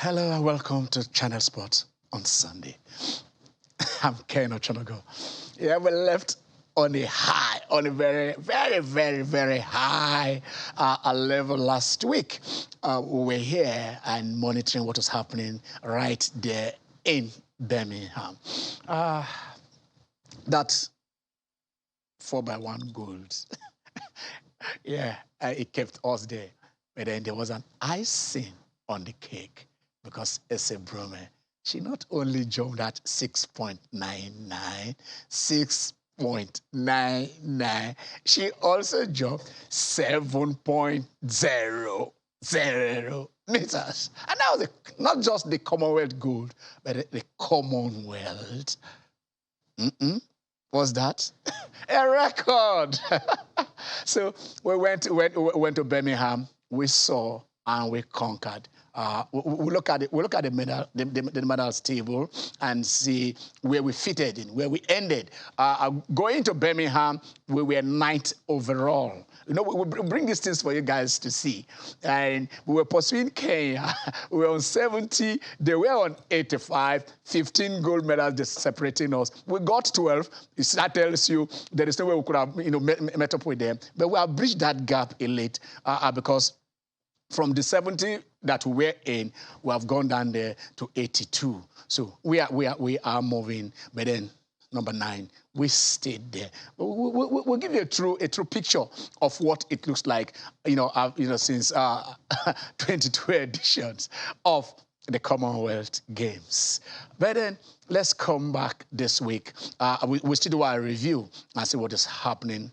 Hello and welcome to Channel Sports on Sunday. I'm Ken Ochonogo. Yeah, we left on a high, on a very high level last week. We were here and monitoring what was happening right there in Birmingham. That 4x1 gold. Yeah, it kept us there. But then there was an icing on the cake because Ese Brome, she not only jumped at 6.99, 6.99, she also jumped 7.00 meters. And that was not just the Commonwealth gold, but the Commonwealth. What's that? A record. So we went to Birmingham. We saw and we conquered. We look at the medals table and see where we fitted in, where we ended. Going to Birmingham, we were 9th overall. You know, we bring these things for you guys to see. And we were pursuing Kenya. We were on 70. They were on 85. 15 gold medals just separating us. We got 12. That tells you there is no way we could have, met up with them. But we have bridged that gap a little because from the 70 that we were in, we have gone down there to 82. So we are moving. But then number 9, we stayed there. We'll give you a true picture of what it looks like. Since 22 editions of the Commonwealth Games. But then let's come back this week. We still do our review and see what is happening.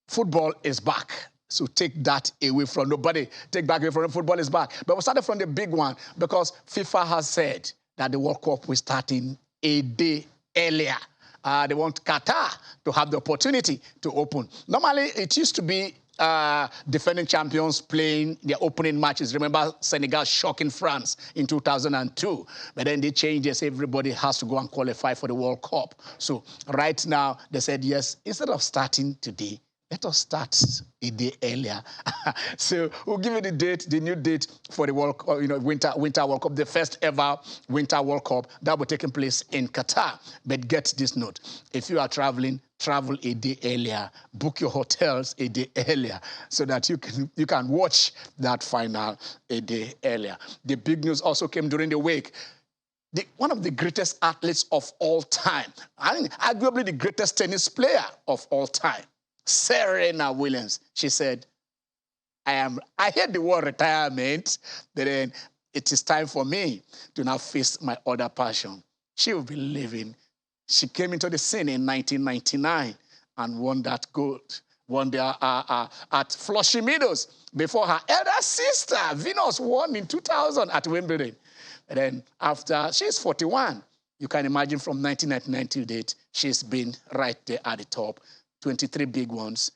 Football is back. So take that away from nobody. Take back away from football is back. But we started from the big one because FIFA has said that the World Cup will start in a day earlier. They want Qatar to have the opportunity to open. Normally, it used to be defending champions playing their opening matches. Remember Senegal shocking France in 2002. But then they changed this. Everybody has to go and qualify for the World Cup. So right now, they said, yes, instead of starting today, let us start a day earlier. So we'll give you the date, the new date for the World Cup, Winter World Cup, the first ever Winter World Cup that will be taking place in Qatar. But get this note: if you are traveling, travel a day earlier. Book your hotels a day earlier so that you can watch that final a day earlier. The big news also came during the week. One of the greatest athletes of all time, arguably the greatest tennis player of all time, Serena Williams, she said, I heard the word retirement, but then it is time for me to now face my other passion. She will be living. She came into the scene in 1999 and won that gold. Won there at Flushing Meadows before her elder sister, Venus, won in 2000 at Wimbledon. And then after, she's 41. You can imagine from 1999 to date, she's been right there at the top. 23 big ones.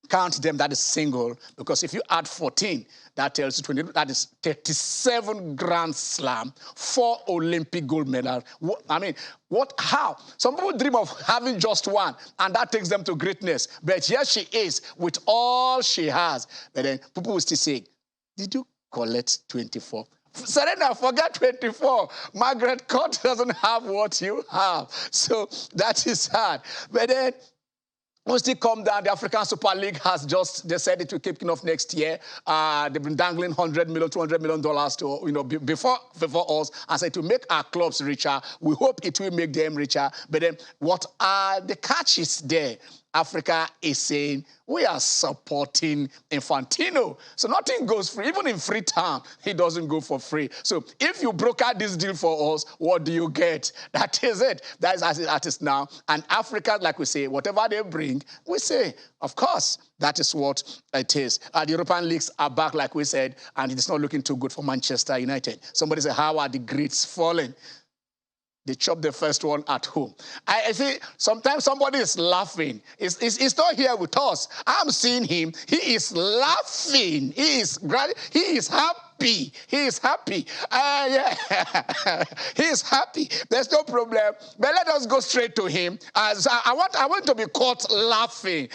Count them, that is single, because if you add 14, that tells you 20, that is 37 Grand Slam, 4 Olympic gold medals. How? Some people dream of having just one, and that takes them to greatness. But here she is, with all she has. But then people will still say, did you collect 24? Serena, forget 24. Margaret Court doesn't have what you have. So that is sad. But then, once they come down, the African Super League has just decided to keep off next year. They've been dangling $100 million, $200 million to, before us, and said to make our clubs richer. We hope it will make them richer. But then, what are the catches there? Africa is saying, we are supporting Infantino. So nothing goes free. Even in Freetown, he doesn't go for free. So if you broker this deal for us, what do you get? That is it. That is as it is now. And Africa, like we say, whatever they bring, we say, of course, that is what it is. The European leagues are back, like we said, and it's not looking too good for Manchester United. Somebody said, how are the greats falling? They chopped the first one at home. I see sometimes somebody is laughing. He's not here with us. I'm seeing him. He is laughing. He is happy. He is happy. Yeah. He is happy. There's no problem. But let us go straight to him. As I want to be caught laughing.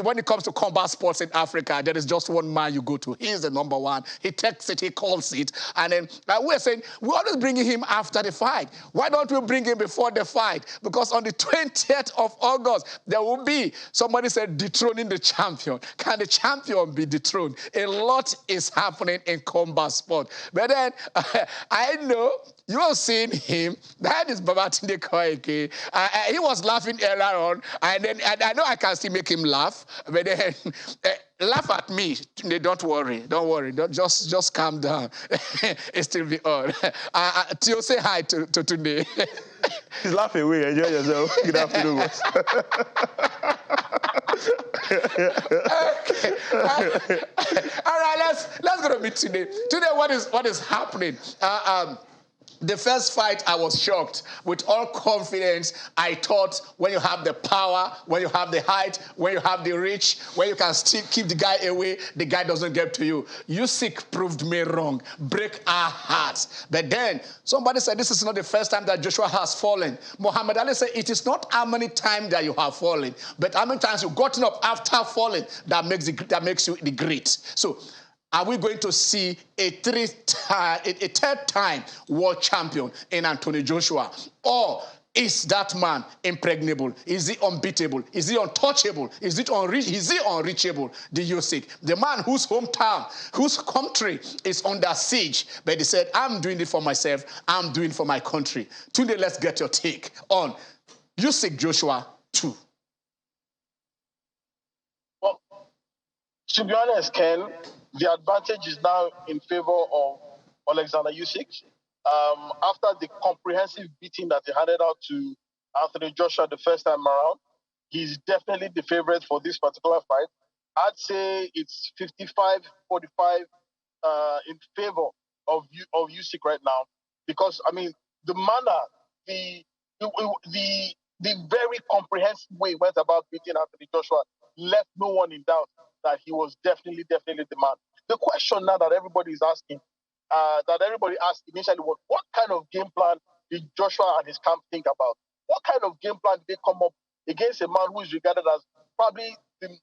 When it comes to combat sports in Africa, there is just one man you go to. He is the number one. He takes it, he calls it. And then we're saying, we're always bringing him after the fight. Why don't we bring him before the fight? Because on the 20th of August, there will be, somebody said, dethroning the champion. Can the champion be dethroned? A lot is happening in combat sport. But then, I know you have seen him. That is Babatunde Koike. He was laughing earlier on, and then I know I can still make him laugh, but then laugh at me. Don't worry. Don't just calm down. It still be on. Tio, say hi to Tunde. He's laughing away. Enjoy yourself. Good afternoon, boss. Okay. All right, let's go to meet today. Today, what is happening? The first fight, I was shocked. With all confidence, I thought when you have the power, when you have the height, when you have the reach, when you can still keep the guy away, the guy doesn't get to you. Usyk proved me wrong. Break our hearts. But then, somebody said this is not the first time that Joshua has fallen. Muhammad Ali said it is not how many times that you have fallen, but how many times you've gotten up after falling that makes you the great. So, are we going to see a third time world champion in Anthony Joshua? Or is that man impregnable? Is he unbeatable? Is he untouchable? Is he unreachable? The Usyk, the man whose hometown, whose country is under siege, but he said, I'm doing it for myself, I'm doing it for my country. Today, let's get your take on Usyk Joshua 2. Well, to be honest, Ken, the advantage is now in favor of Alexander Usyk. After the comprehensive beating that he handed out to Anthony Joshua the first time around, he's definitely the favorite for this particular fight. I'd say it's 55-45 in favor of Usyk right now, because I mean the manner, the very comprehensive way he went about beating Anthony Joshua left no one in doubt that he was definitely the man. The question now that everybody is asking, that everybody asked initially was, what kind of game plan did Joshua and his camp think about? What kind of game plan did they come up against a man who is regarded as probably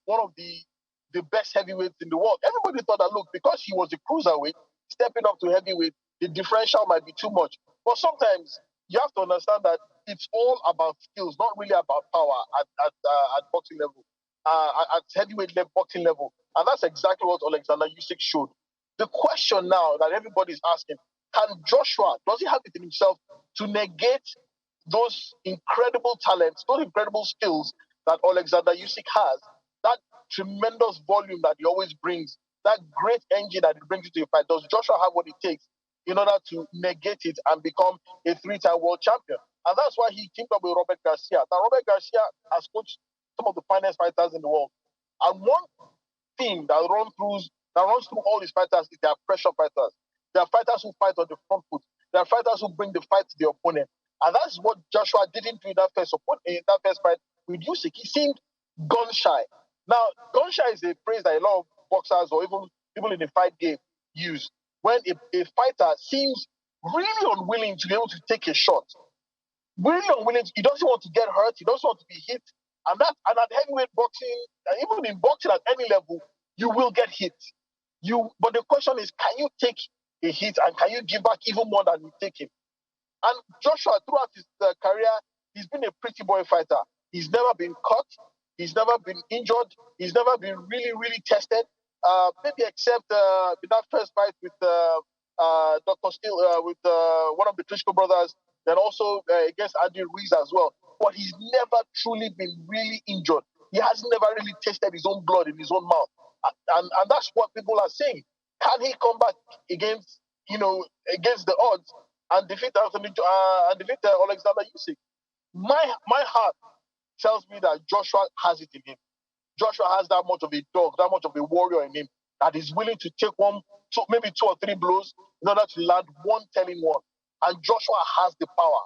one of the best heavyweights in the world? Everybody thought that, look, because he was a cruiserweight, stepping up to heavyweight, the differential might be too much. But sometimes you have to understand that it's all about skills, not really about power at boxing level. At heavyweight level, boxing level. And that's exactly what Alexander Usyk showed. The question now that everybody's asking, can Joshua, does he have it in himself to negate those incredible talents, those incredible skills that Alexander Usyk has, that tremendous volume that he always brings, that great engine that he brings into a fight? Does Joshua have what it takes in order to negate it and become a three-time world champion? And that's why he teamed up with Robert Garcia. Now, Robert Garcia has coached some of the finest fighters in the world. And one thing that runs through all these fighters is they are pressure fighters. They are fighters who fight on the front foot. They are fighters who bring the fight to the opponent. And that's what Joshua didn't do in that first fight with Usyk. He seemed gun-shy. Now, gun-shy is a phrase that a lot of boxers or even people in the fight game use when a fighter seems really unwilling to be able to take a shot. Really unwilling. He doesn't want to get hurt. He doesn't want to be hit. And at heavyweight boxing, even in boxing at any level, you will get hit. But the question is, can you take a hit and can you give back even more than you take him? And Joshua, throughout his career, he's been a pretty boy fighter. He's never been caught. He's never been injured. He's never been really, really tested. Maybe except in that first fight with Dr. Steele, with one of the Klitschko brothers, then also against Andy Ruiz as well. But he's never truly been really injured. He has never really tasted his own blood in his own mouth. And that's what people are saying. Can he come back against the odds and defeat Alexander Usyk? My heart tells me that Joshua has it in him. Joshua has that much of a dog, that much of a warrior in him, that is willing to take maybe two or three blows in order to land one telling one. And Joshua has the power.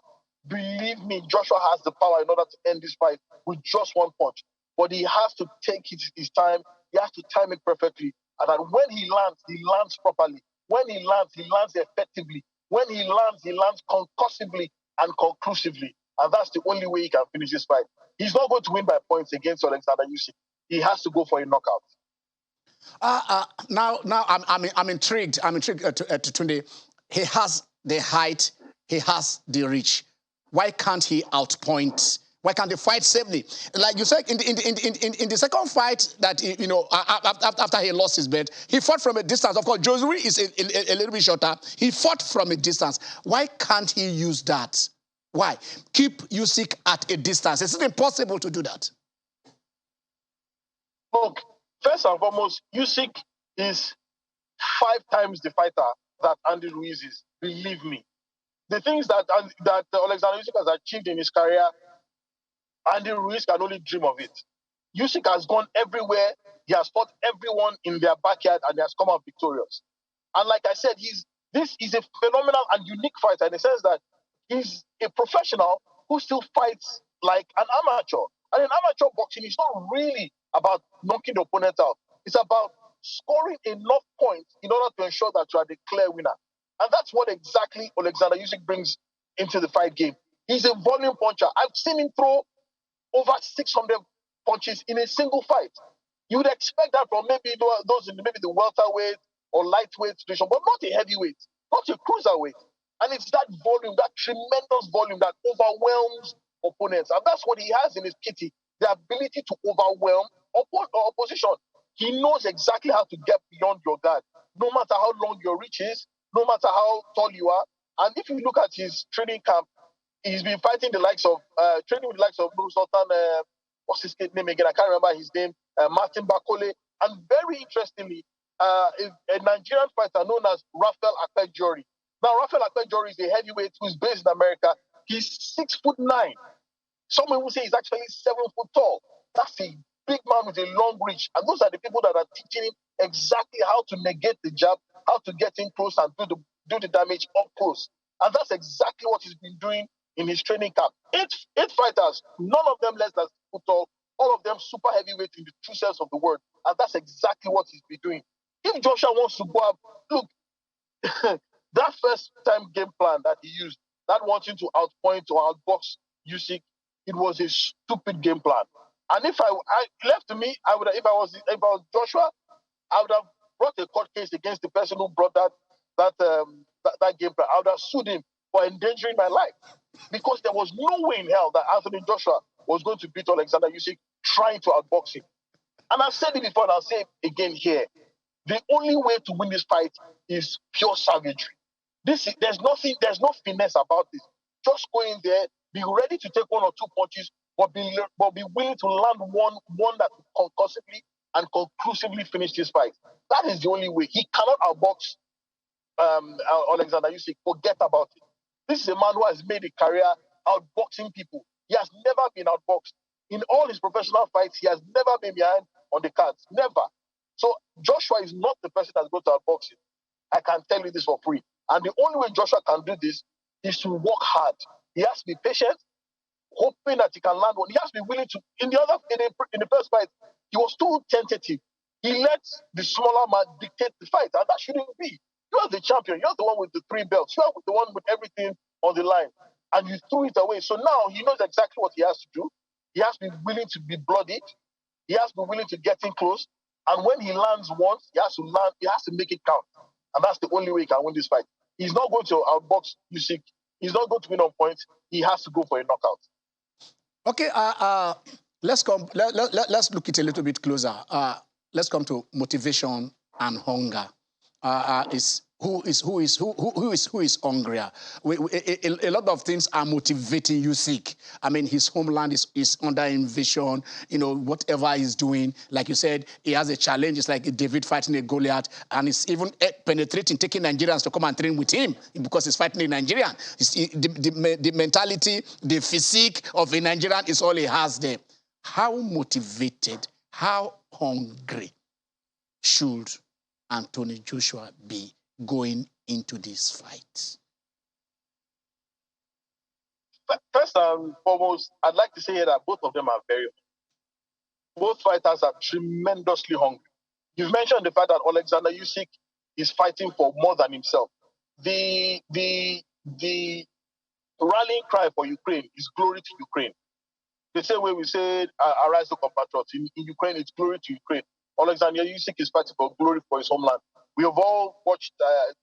Believe me, Joshua has the power in order to end this fight with just one punch. But he has to take his time. He has to time it perfectly. And that when he lands properly. When he lands effectively. When he lands concussively and conclusively. And that's the only way he can finish this fight. He's not going to win by points against Alexander Usyk. He has to go for a knockout. Now I'm intrigued. I'm intrigued to Tunde. He has the height. He has the reach. Why can't he outpoint? Why can't he fight safely? Like you said, in the second fight that, you know, after he lost his belt, he fought from a distance. Of course, Joshua is a little bit shorter. He fought from a distance. Why can't he use that? Why? Keep Usyk at a distance. It's impossible to do that. Look, first and foremost, Usyk is 5 times the fighter that Andy Ruiz is. Believe me. The things that Alexander Usyk has achieved in his career, Andy Ruiz can only dream of it. Usyk has gone everywhere. He has fought everyone in their backyard, and he has come out victorious. And like I said, this is a phenomenal and unique fighter in the sense that he's a professional who still fights like an amateur. And in amateur boxing, it's not really about knocking the opponent out. It's about scoring enough points in order to ensure that you are the clear winner. And that's what exactly Alexander Usyk brings into the fight game. He's a volume puncher. I've seen him throw over 600 punches in a single fight. You would expect that from maybe those in maybe the welterweight or lightweight situation, but not a heavyweight, not a cruiserweight. And it's that volume, that tremendous volume that overwhelms opponents. And that's what he has in his kitty, the ability to overwhelm opposition. He knows exactly how to get beyond your guard, no matter how long your reach is, no matter how tall you are. And if you look at his training camp, he's been fighting the likes of, training with the likes of Sultan, what's his name again? I can't remember his name, Martin Bakole. And very interestingly, a Nigerian fighter known as Rafael Akpejori. Now, Rafael Akpejori is a heavyweight who's based in America. He's 6'9". Some people say he's actually 7 foot tall. That's a big man with a long reach. And those are the people that are teaching him exactly how to negate the jab, how to get in close and do the damage up close. And that's exactly what he's been doing in his training camp. Eight fighters, none of them less than 6 foot tall, all of them super heavyweight in the true sense of the word. And that's exactly what he's been doing. If Joshua wants to go up, look, that first time game plan that he used, that wanting to outpoint or outbox Usyk, it was a stupid game plan. And if I left to me, I would have, if I was Joshua, I would have brought a court case against the person who brought that game plan. I would have sued him for endangering my life, because there was no way in hell that Anthony Joshua was going to beat Alexander Usyk trying to outbox him. And I've said it before, and I'll say it again here. The only way to win this fight is pure savagery. There's no finesse about this. Just go in there, be ready to take 1 or 2 punches, but be willing to land one that will concussively and conclusively finish this fight. That is the only way. He cannot outbox Alexander Usyk. Forget about it. This is a man who has made a career outboxing people. He has never been outboxed. In all his professional fights, he has never been behind on the cards. Never. So Joshua is not the person that's going to outbox him. I can tell you this for free. And the only way Joshua can do this is to work hard. He has to be patient, hoping that he can land one. He has to be willing to. In the first fight, he was too tentative. He let the smaller man dictate the fight, and that shouldn't be. You are the champion. You're the one with the 3 belts. You are the one with everything on the line, and you threw it away. So now he knows exactly what he has to do. He has to be willing to be bloodied. He has to be willing to get in close. And when he lands once, he has to land. He has to make it count, and that's the only way he can win this fight. He's not going to outbox Usyk. He's not going to win on points. He has to go for a knockout. Okay, let's look it a little bit closer. Let's come to motivation and hunger. Who is hungrier? A lot of things are motivating Usyk. I mean, his homeland is under invasion. You know, whatever he's doing, like you said, he has a challenge. It's like David fighting a Goliath, and it's even penetrating, taking Nigerians to come and train with him because he's fighting a Nigerian. The mentality, the physique of a Nigerian is all he has there. How motivated, how hungry should Anthony Joshua be going into this fight? First and foremost, I'd like to say that both of them are very hungry. Both fighters are tremendously hungry. You've mentioned the fact that Alexander Usyk is fighting for more than himself. The rallying cry for Ukraine is glory to Ukraine. The same way we said, arise to compatriots. In Ukraine, it's glory to Ukraine. Alexander Usyk is fighting for glory for his homeland. We have all watched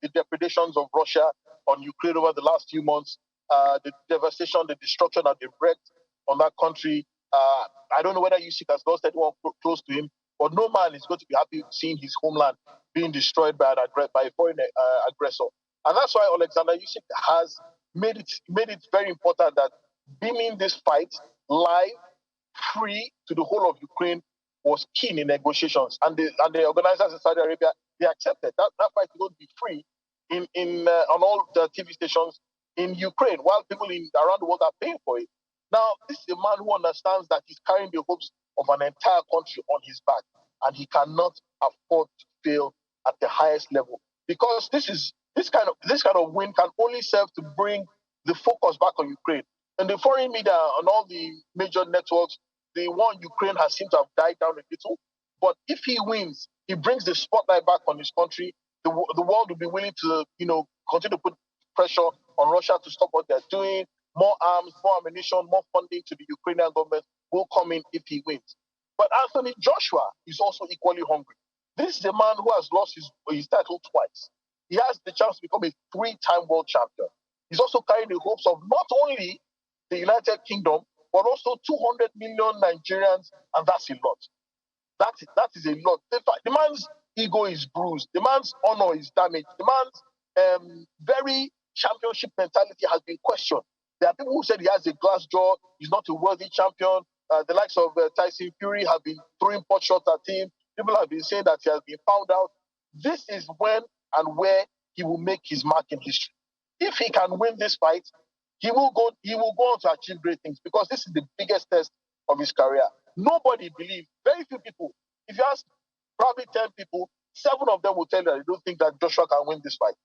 the depredations of Russia on Ukraine over the last few months, the devastation, the destruction that they've wreaked on that country. I don't know whether Usyk has lost anyone close to him, but no man is going to be happy seeing his homeland being destroyed by a foreign aggressor. And that's why Alexander Usyk has made it very important that beaming this fight live, free to the whole of Ukraine was key in negotiations. And the organizers in Saudi Arabia, they accepted that fight is going to be free on all the TV stations in Ukraine, while people around the world are paying for it. Now, this is a man who understands that he's carrying the hopes of an entire country on his back, and he cannot afford to fail at the highest level, because this kind of win can only serve to bring the focus back on Ukraine. And the foreign media, on all the major networks, the one Ukraine has seemed to have died down a little. But if he wins, he brings the spotlight back on his country. The world will be willing to, continue to put pressure on Russia to stop what they're doing. More arms, more ammunition, more funding to the Ukrainian government will come in if he wins. But Anthony Joshua is also equally hungry. This is a man who has lost his title twice. He has the chance to become a 3-time world champion. He's also carrying the hopes of not only the United Kingdom, but also 200 million Nigerians, and that's a lot. That is a lot. In fact, the man's ego is bruised. The man's honor is damaged. The man's very championship mentality has been questioned. There are people who said he has a glass jaw, he's not a worthy champion. The likes of Tyson Fury have been throwing pot shots at him. People have been saying that he has been found out. This is when and where he will make his mark in history. If he can win this fight, he will go on to achieve great things, because this is the biggest test of his career. Nobody believes, very few people, if you ask probably 10 people, 7 of them will tell you that they don't think that Joshua can win this fight.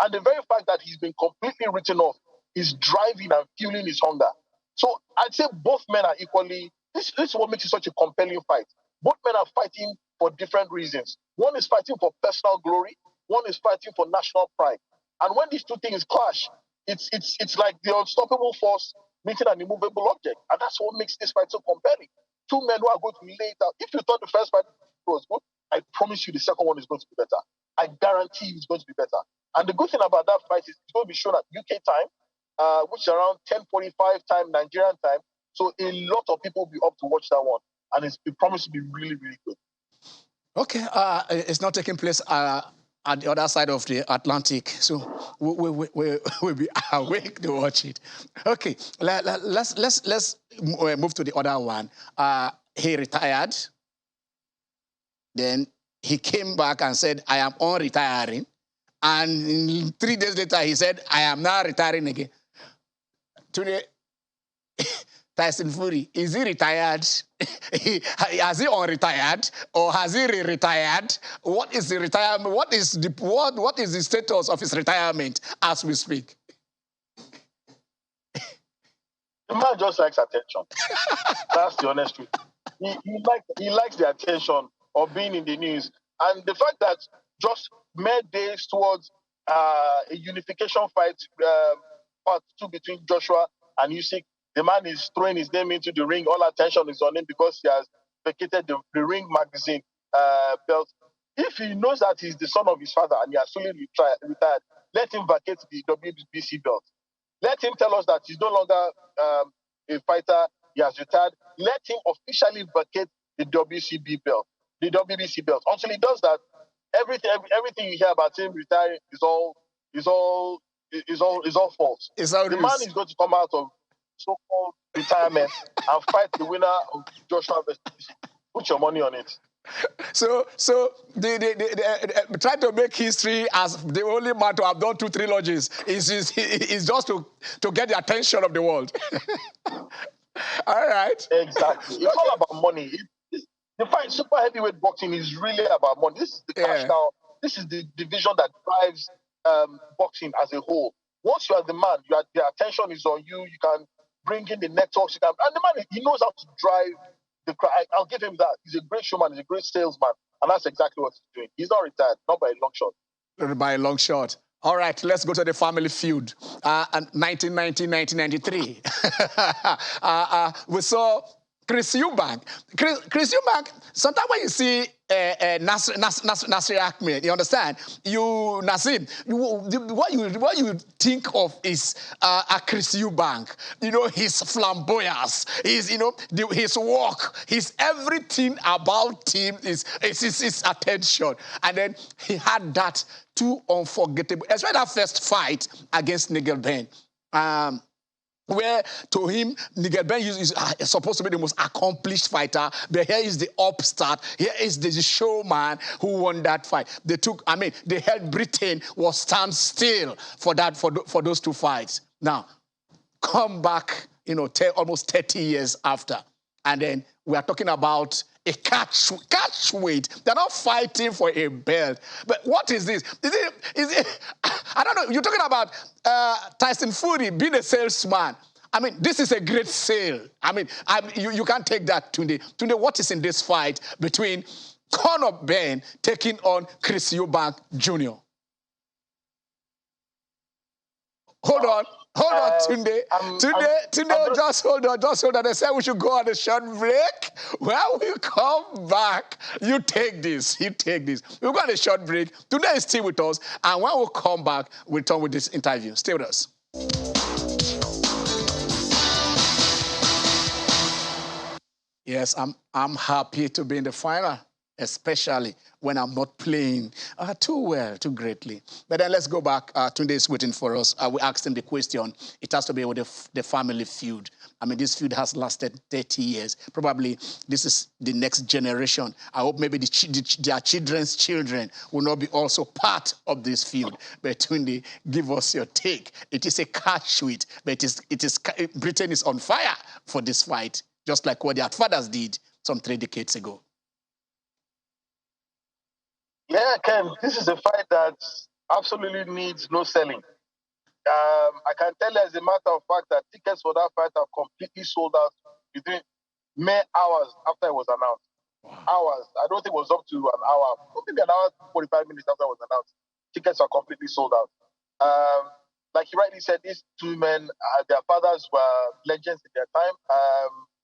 And the very fact that he's been completely written off is driving and fueling his hunger. So I'd say both men are equally, this is what makes it such a compelling fight. Both men are fighting for different reasons. One is fighting for personal glory, one is fighting for national pride. And when these two things clash, it's like the unstoppable force meeting an immovable object. And that's what makes this fight so compelling. Two men who are going to lay it out. If you thought the first fight was good, I promise you the second one is going to be better. I guarantee it's going to be better. And the good thing about that fight is it's going to be shown at UK time, which is around 10:45 time, Nigerian time. So a lot of people will be up to watch that one. And it promises to be really, really good. Okay, it's not taking place at the other side of the Atlantic, so we'll be awake to watch it. Okay, let's move to the other one. He retired, then he came back and said, I am unretiring, and 3 days later he said, I am now retiring again. Today, Tyson Fury, is he retired? Has he unretired, or has he retired? What is the retirement? What is the status of his retirement as we speak? The man just likes attention. That's the honest truth. He likes the attention of being in the news, and the fact that just mere days towards a unification fight, part 2 between Joshua and Usyk. The man is throwing his name into the ring. All attention is on him because he has vacated the Ring magazine belt. If he knows that he's the son of his father and he has fully retired, let him vacate the WBC belt. Let him tell us that he's no longer a fighter. He has retired. Let him officially vacate the WBC belt. Until he does that, everything you hear about him retiring is all false. The man is going to come out of so-called retirement and fight the winner of Joshua versus Usyk. Put your money on it. So they try to make history as the only man to have done 2 trilogies is just to get the attention of the world. All right. Exactly. It's all about money. The fight, super heavyweight boxing is really about money. This is the cash cow. This is the division that drives boxing as a whole. Once you are the man, the attention is on you. You can bring in the networks. And the man, he knows how to drive the crowd. I'll give him that. He's a great showman. He's a great salesman. And that's exactly what he's doing. He's not retired, not by a long shot. By a long shot. All right, let's go to the family feud. 1990, 1993. We saw Chris Eubank. Chris Eubank, sometimes when you see Nasir Ahmed, you understand? Nassim, what you think of is Chris Eubank. You know, his flamboyance, his walk, his everything about him is his attention. And then he had that too unforgettable, especially that first fight against Nigel Benn. Where to him, Nigel Benn is supposed to be the most accomplished fighter, but here is the upstart, here is the showman who won that fight. They held Britain was stand still for those two fights. Now, come back, almost 30 years after, and then we are talking about a catch weight. They're not fighting for a belt. But what is this? Is it I don't know. You're talking about Tyson Fury being a salesman. I mean, this is a great sale. I mean, you can't take that, Tunde. Tunde, what is in this fight between Benn taking on Chris Eubank Jr.? Hold on, Tunde. Tunde, just hold on. They said we should go on a short break. When we come back, you take this. We'll go on a short break. Tunde is still with us, and when we come back, we'll turn with this interview. Stay with us. Yes, I'm happy to be in the final, especially when I'm not playing too well, too greatly. But then let's go back. Tunde is waiting for us. We asked him the question. It has to be with the family feud. I mean, this feud has lasted 30 years. Probably this is the next generation. I hope maybe their children's children will not be also part of this feud. But Tunde, give us your take. It is a catch weight, but Britain is on fire for this fight, just like what their fathers did some 3 decades ago. Yeah, Ken, this is a fight that absolutely needs no selling. I can tell you as a matter of fact that tickets for that fight are completely sold out within mere hours after it was announced. Wow. Hours. I don't think it was up to an hour. Maybe an hour, 45 minutes after it was announced. Tickets are completely sold out. Like he rightly said, these two men, their fathers were legends in their time.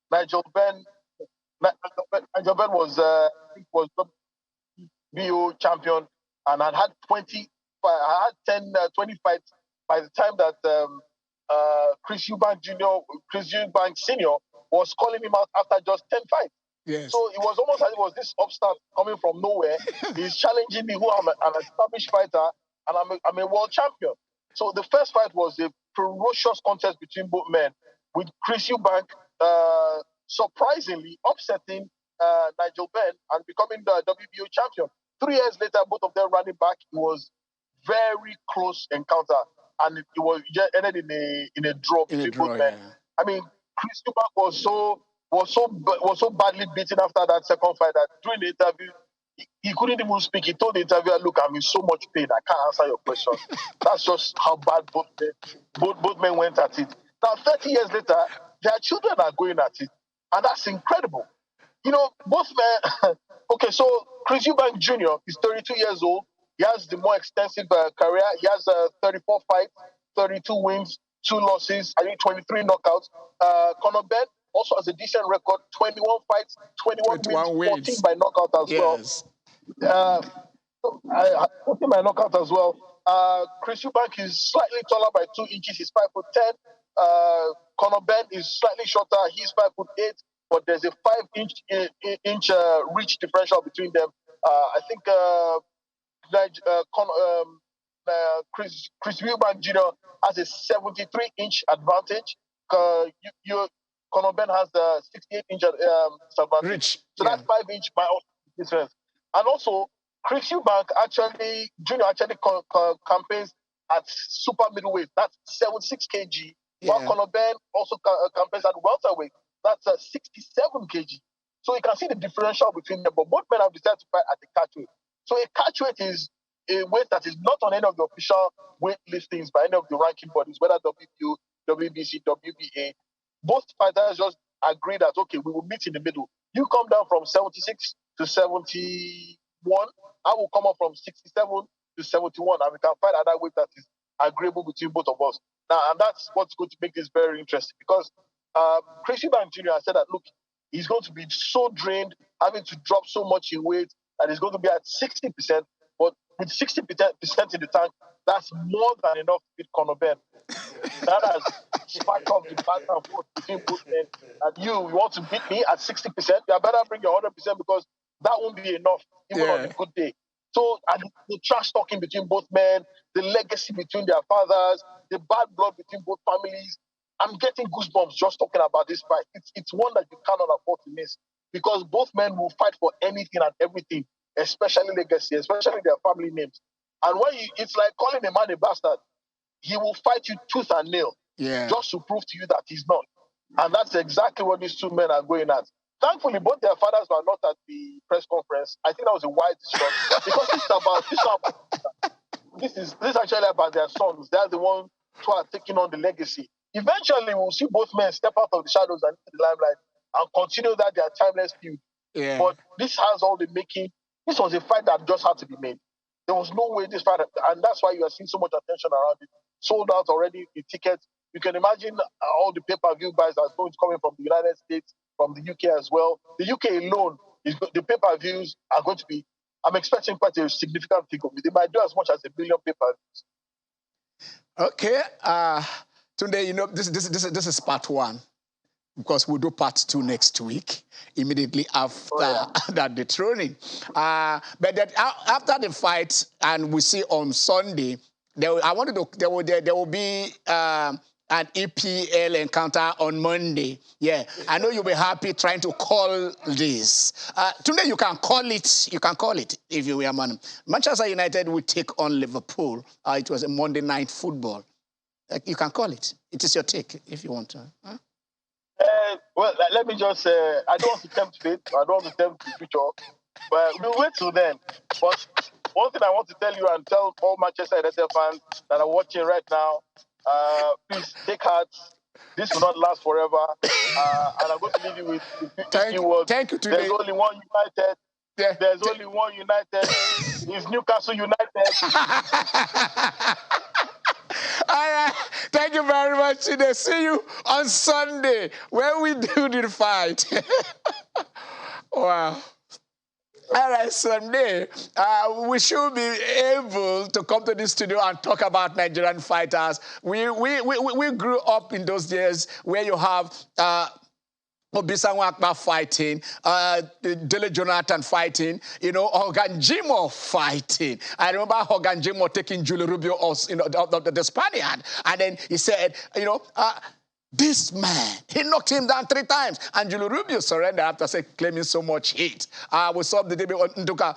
Nigel Benn was BO champion and had 20 fights by the time that Chris Eubank Sr. was calling him out after just 10 fights. Yes. So it was almost like it was this upstart coming from nowhere. He's challenging me, who I'm an established fighter, and I'm a world champion. So the first fight was a ferocious contest between both men, with Chris Eubank surprisingly upsetting Nigel Benn and becoming the WBO champion. 3 years later, both of them running back. It was very close encounter, and it ended in a draw between both men. Yeah. I mean, Chris Eubank was so badly beaten after that second fight that during the interview he couldn't even speak. He told the interviewer, "Look, I'm in so much pain. I can't answer your question." That's just how bad both men went at it. Now, 30 years later, their children are going at it, and that's incredible. Both men. Okay, so Chris Eubank Jr. is 32 years old. He has the more extensive career. He has 34 fights, 32 wins, 2 losses, 23 knockouts. Benn also has a decent record, 21 fights, 21 wins, 14 by knockout as well. 14 by knockout as well. Chris Eubank is slightly taller by 2 inches. He's 5'10". Benn is slightly shorter. He's 5'8". But there's a 5-inch reach differential between them. I think Chris Eubank Jr. has a 73-inch advantage. Benn has the 68-inch advantage. Reach. So that's 5-inch difference. And also, Chris Eubank Jr. actually campaigns at super middleweight. That's 76 kg. Yeah. While Benn also campaigns at welterweight. That's 67 kg. So you can see the differential between them. But both men have decided to fight at the catch weight. So a catch weight is a weight that is not on any of the official weight listings by any of the ranking bodies, whether WBO, WBC, WBA. Both fighters just agree that, okay, we will meet in the middle. You come down from 76 to 71. I will come up from 67 to 71, and we can find another weight that is agreeable between both of us. Now, and that's what's going to make this very interesting, because Eubank Jr. said that, look, he's going to be so drained, having to drop so much in weight, that he's going to be at 60%, but with 60% in the tank, that's more than enough to beat Conor Benn. That has sparked off the back and forth between both men. And you want to beat me at 60%, you better bring your 100%, because that won't be enough, even on a good day. So, and the trash talking between both men, the legacy between their fathers, the bad blood between both families. I'm getting goosebumps just talking about this fight. It's one that you cannot afford to miss, because both men will fight for anything and everything, especially legacy, especially their family names. And when it's like calling a man a bastard. He will fight you tooth and nail, just to prove to you that he's not. And that's exactly what these two men are going at. Thankfully, both their fathers were not at the press conference. I think that was a wise decision, because this is actually about their sons. They're the ones who are taking on the legacy. Eventually, we'll see both men step out of the shadows and into the limelight and continue their timeless feud. Yeah. But this has all the making. This was a fight that just had to be made. There was no way this fight, and that's why you are seeing so much attention around it. Sold out already, the tickets. You can imagine all the pay-per-view buys that are coming from the United States, from the UK as well. The UK alone, the pay-per-views are going to be, I'm expecting quite a significant figure. They might do as much as 1 billion pay-per-views. Okay. Today, this is part one, because we'll do part 2 next week, immediately after that dethroning. But that after the fight, and we see on Sunday, there will be an EPL encounter on Monday. Yeah, I know you'll be happy trying to call this. Today you can call it. You can call it if you were man. Manchester United will take on Liverpool. It was a Monday night football. You can call it. It is your take if you want to. Huh? Well, let me just say, I don't want to tempt fate. I don't want to tempt the future. But we'll wait till then. But one thing I want to tell you and tell all Manchester United fans that are watching right now, please take heart. This will not last forever. And I'm going to leave you with the few words. Thank you today. There's only one United. Yeah. There's only one United. It's Newcastle United. Thank you very much today. See you on Sunday when we do the fight. Wow. All right, Sunday, we should be able to come to the studio and talk about Nigerian fighters. We grew up in those days where you have Obisanwo Akpa fighting, Dele Jonathan fighting, Organ Jimo fighting. I remember Organ Jimo taking Julio Rubio, the Spaniard, and then he said, this man, he knocked him down 3 times. And Julio Rubio surrendered after claiming so much heat. We saw the debate on Nduka,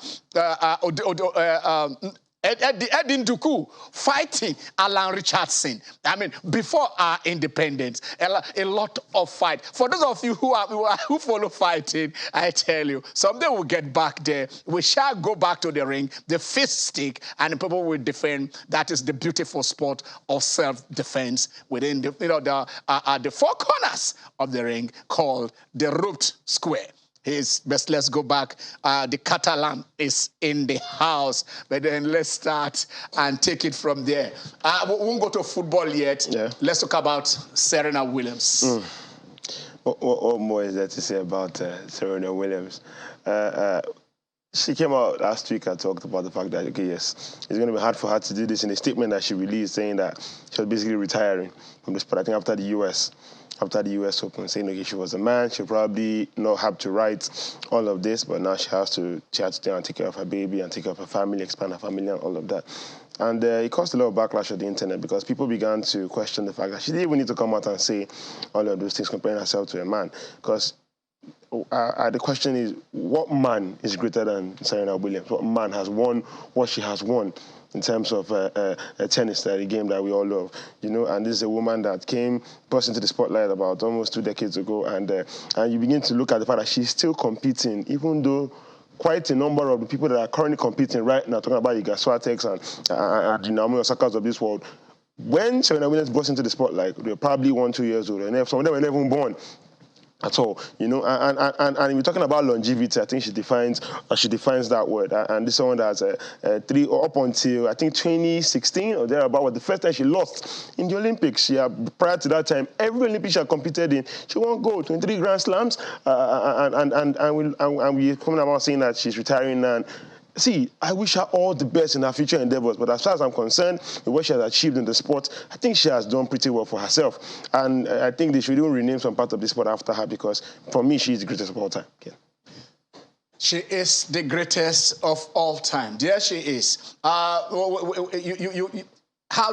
Edin Duku fighting Alan Richardson. I mean, before our independence, a lot of fight. For those of you who follow fighting, I tell you, someday we'll get back there. We shall go back to the ring, the fist stick, and people will defend. That is the beautiful sport of self-defense within the 4 corners of the ring, called the roped square. Let's go back. The Catalan is in the house. But then let's start and take it from there. We won't go to football yet. Yeah. Let's talk about Serena Williams. What more is there to say about Serena Williams? She came out last week and talked about the fact that, okay, yes, it's going to be hard for her to do this, in a statement that she released saying that she was basically retiring from the sport, I think after the US Open, saying, okay, she was a man, she'll probably not have to write all of this, but now she has to stay and take care of her baby and take care of her family, expand her family and all of that. And it caused a lot of backlash on the internet, because people began to question the fact that she didn't even need to come out and say all of those things, comparing herself to a man. Because the question is, what man is greater than Serena Williams? What man has won what she has won in terms of tennis, the game that we all love, And this is a woman that burst into the spotlight about almost 2 decades ago, and you begin to look at the fact that she's still competing, even though quite a number of the people that are currently competing right now, talking about Iga Swiatek and the Naomi Osakas of this world, when Serena Williams burst into the spotlight, they were probably 1-2 years old, and some of them were never even born. at all, you know, and we're talking about longevity. I think she defines that word, and this one that's three up until I think 2016 or thereabout was the first time she lost in the Olympics. She prior to that time, every Olympics she had competed in, she won gold, 23 Grand Slams, and we're coming about saying that she's retiring now. See, I wish her all the best in her future endeavors, but as far as I'm concerned, with what she has achieved in the sport, I think she has done pretty well for herself. And I think they should even rename some part of the sport after her, because for me, she is the greatest of all time. Okay. She is the greatest of all time. There she is. How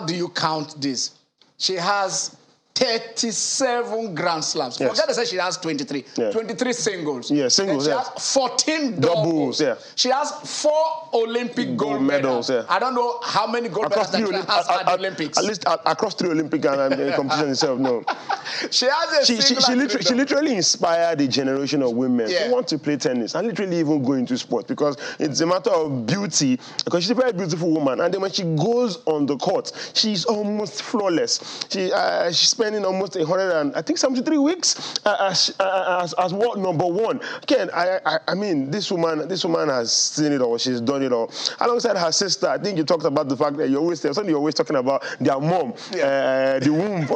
do you count this? She has 37 Grand Slams. Yes. Forget to say she has 23. Yeah. 23 singles. Yeah, singles, She has 14 doubles. Yeah. She has 4 Olympic gold medals. Yeah. I don't know how many gold medals that she has at the Olympics. At least across 3 Olympic competition itself, no. She has she literally inspired a generation of women who want to play tennis and literally even go into sport, because it's a matter of beauty, because she's a very beautiful woman, and then when she goes on the court, she's almost flawless. She's spending almost 73 weeks as world #1. Again, I mean, this woman has seen it all. She's done it all. Alongside her sister, I think you talked about the fact that you're always talking about their mom, the womb,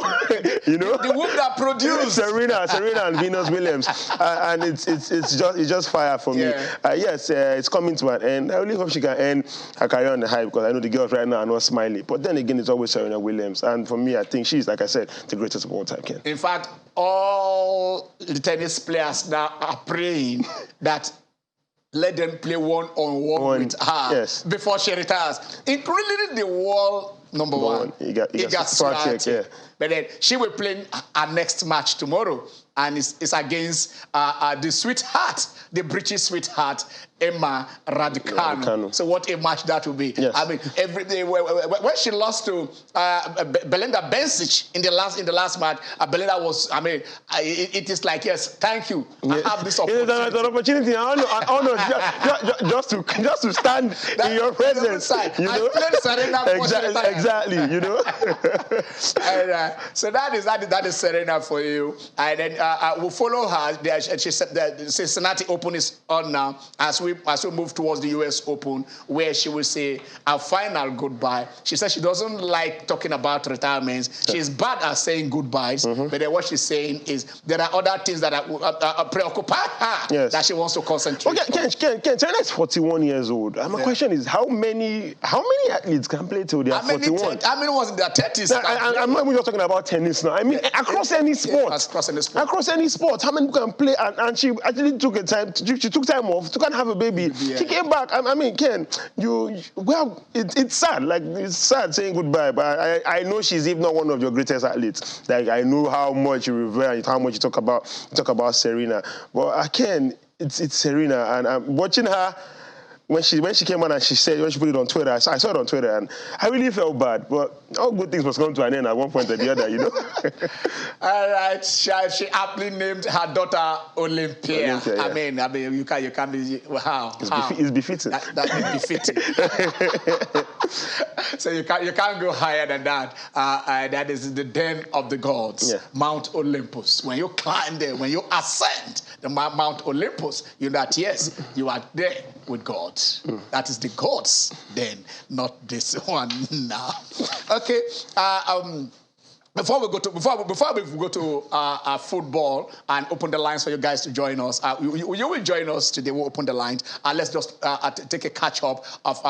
you know, the womb that produced Serena and Venus Williams, and it's just fire for me. Yes, it's coming to an end. I really hope she can end her career on the high, because I know the girls right now are not smiling. But then again, it's always Serena Williams, and for me, I think she's, like I said, the greatest of all time. Ken. In fact, all the tennis players now are praying that let them play one-on-one with her before she retires, including the world #1. Iga Swiatek. But then she will play her next match tomorrow, and it's against the sweetheart, the British sweetheart, Emma Raducanu. So what a match that will be! Yes. I mean, every day when she lost to Belinda Bencic in the last match, Belinda was. I mean, it is like, yes, thank you. I have this opportunity. It's an opportunity. I don't know, just to stand in your presence. You know? Exactly. You know. And, so that is Serena for you, and then we'll follow her. She said that the Cincinnati Open is on now as we move towards the US Open, where she will say a final goodbye. She says she doesn't like talking about retirements. She's bad at saying goodbyes, but then what she's saying is there are other things that are preoccupy her that she wants to concentrate on. Ken, Serena is 41 years old. And my question is, how many athletes can play till they are 41? How many was in their 30s? I'm not even just talking about tennis now. I mean, across any sport. Across any sport. How many people can play? And she actually took time off to go and have a baby. She came back. I mean, Ken, it's sad. Like, it's sad saying goodbye, but I know she's, if not one of your greatest athletes. Like, I know how much you revere and how much you talk about Serena. But Ken, it's Serena, and I'm watching her. When she came on and she said, when she put it on Twitter, I saw it on Twitter, and I really felt bad. But all good things must come to an end at one point or the other, you know. All right, she aptly named her daughter Olympia. I mean, you can be how? It's befitting. That is befitting. So you can't go higher than that. That is the den of the gods, Mount Olympus. When you climb there, when you ascend the Mount Olympus, you know that yes, you are there with God. That is the gods then, not this one now. Okay. Before we go to football and open the lines for you guys to join us, you will join us today. We'll open the lines. Let's just take a catch up of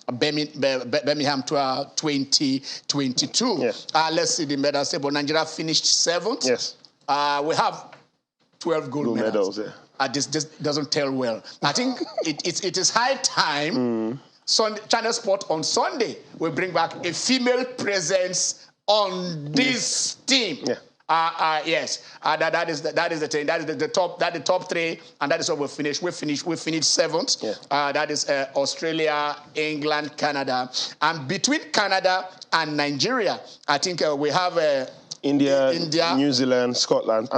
Birmingham 2022. Yes. Let's see the medal table. Nigeria finished 7th. Yes. We have 12 gold medals. This doesn't tell well. I think it is high time. Channel Sport on Sunday will bring back a female presence on this team. Yes. That is the thing. That is the top 3, and that is what we finished. We finished 7th. That is Australia, England, Canada, and between Canada and Nigeria, I think we have India, New Zealand, Scotland.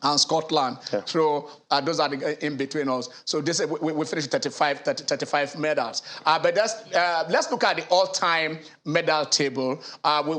and Scotland. Yeah. So those are the in between us. So this we finished 35 medals. But let's look at the all-time medal table.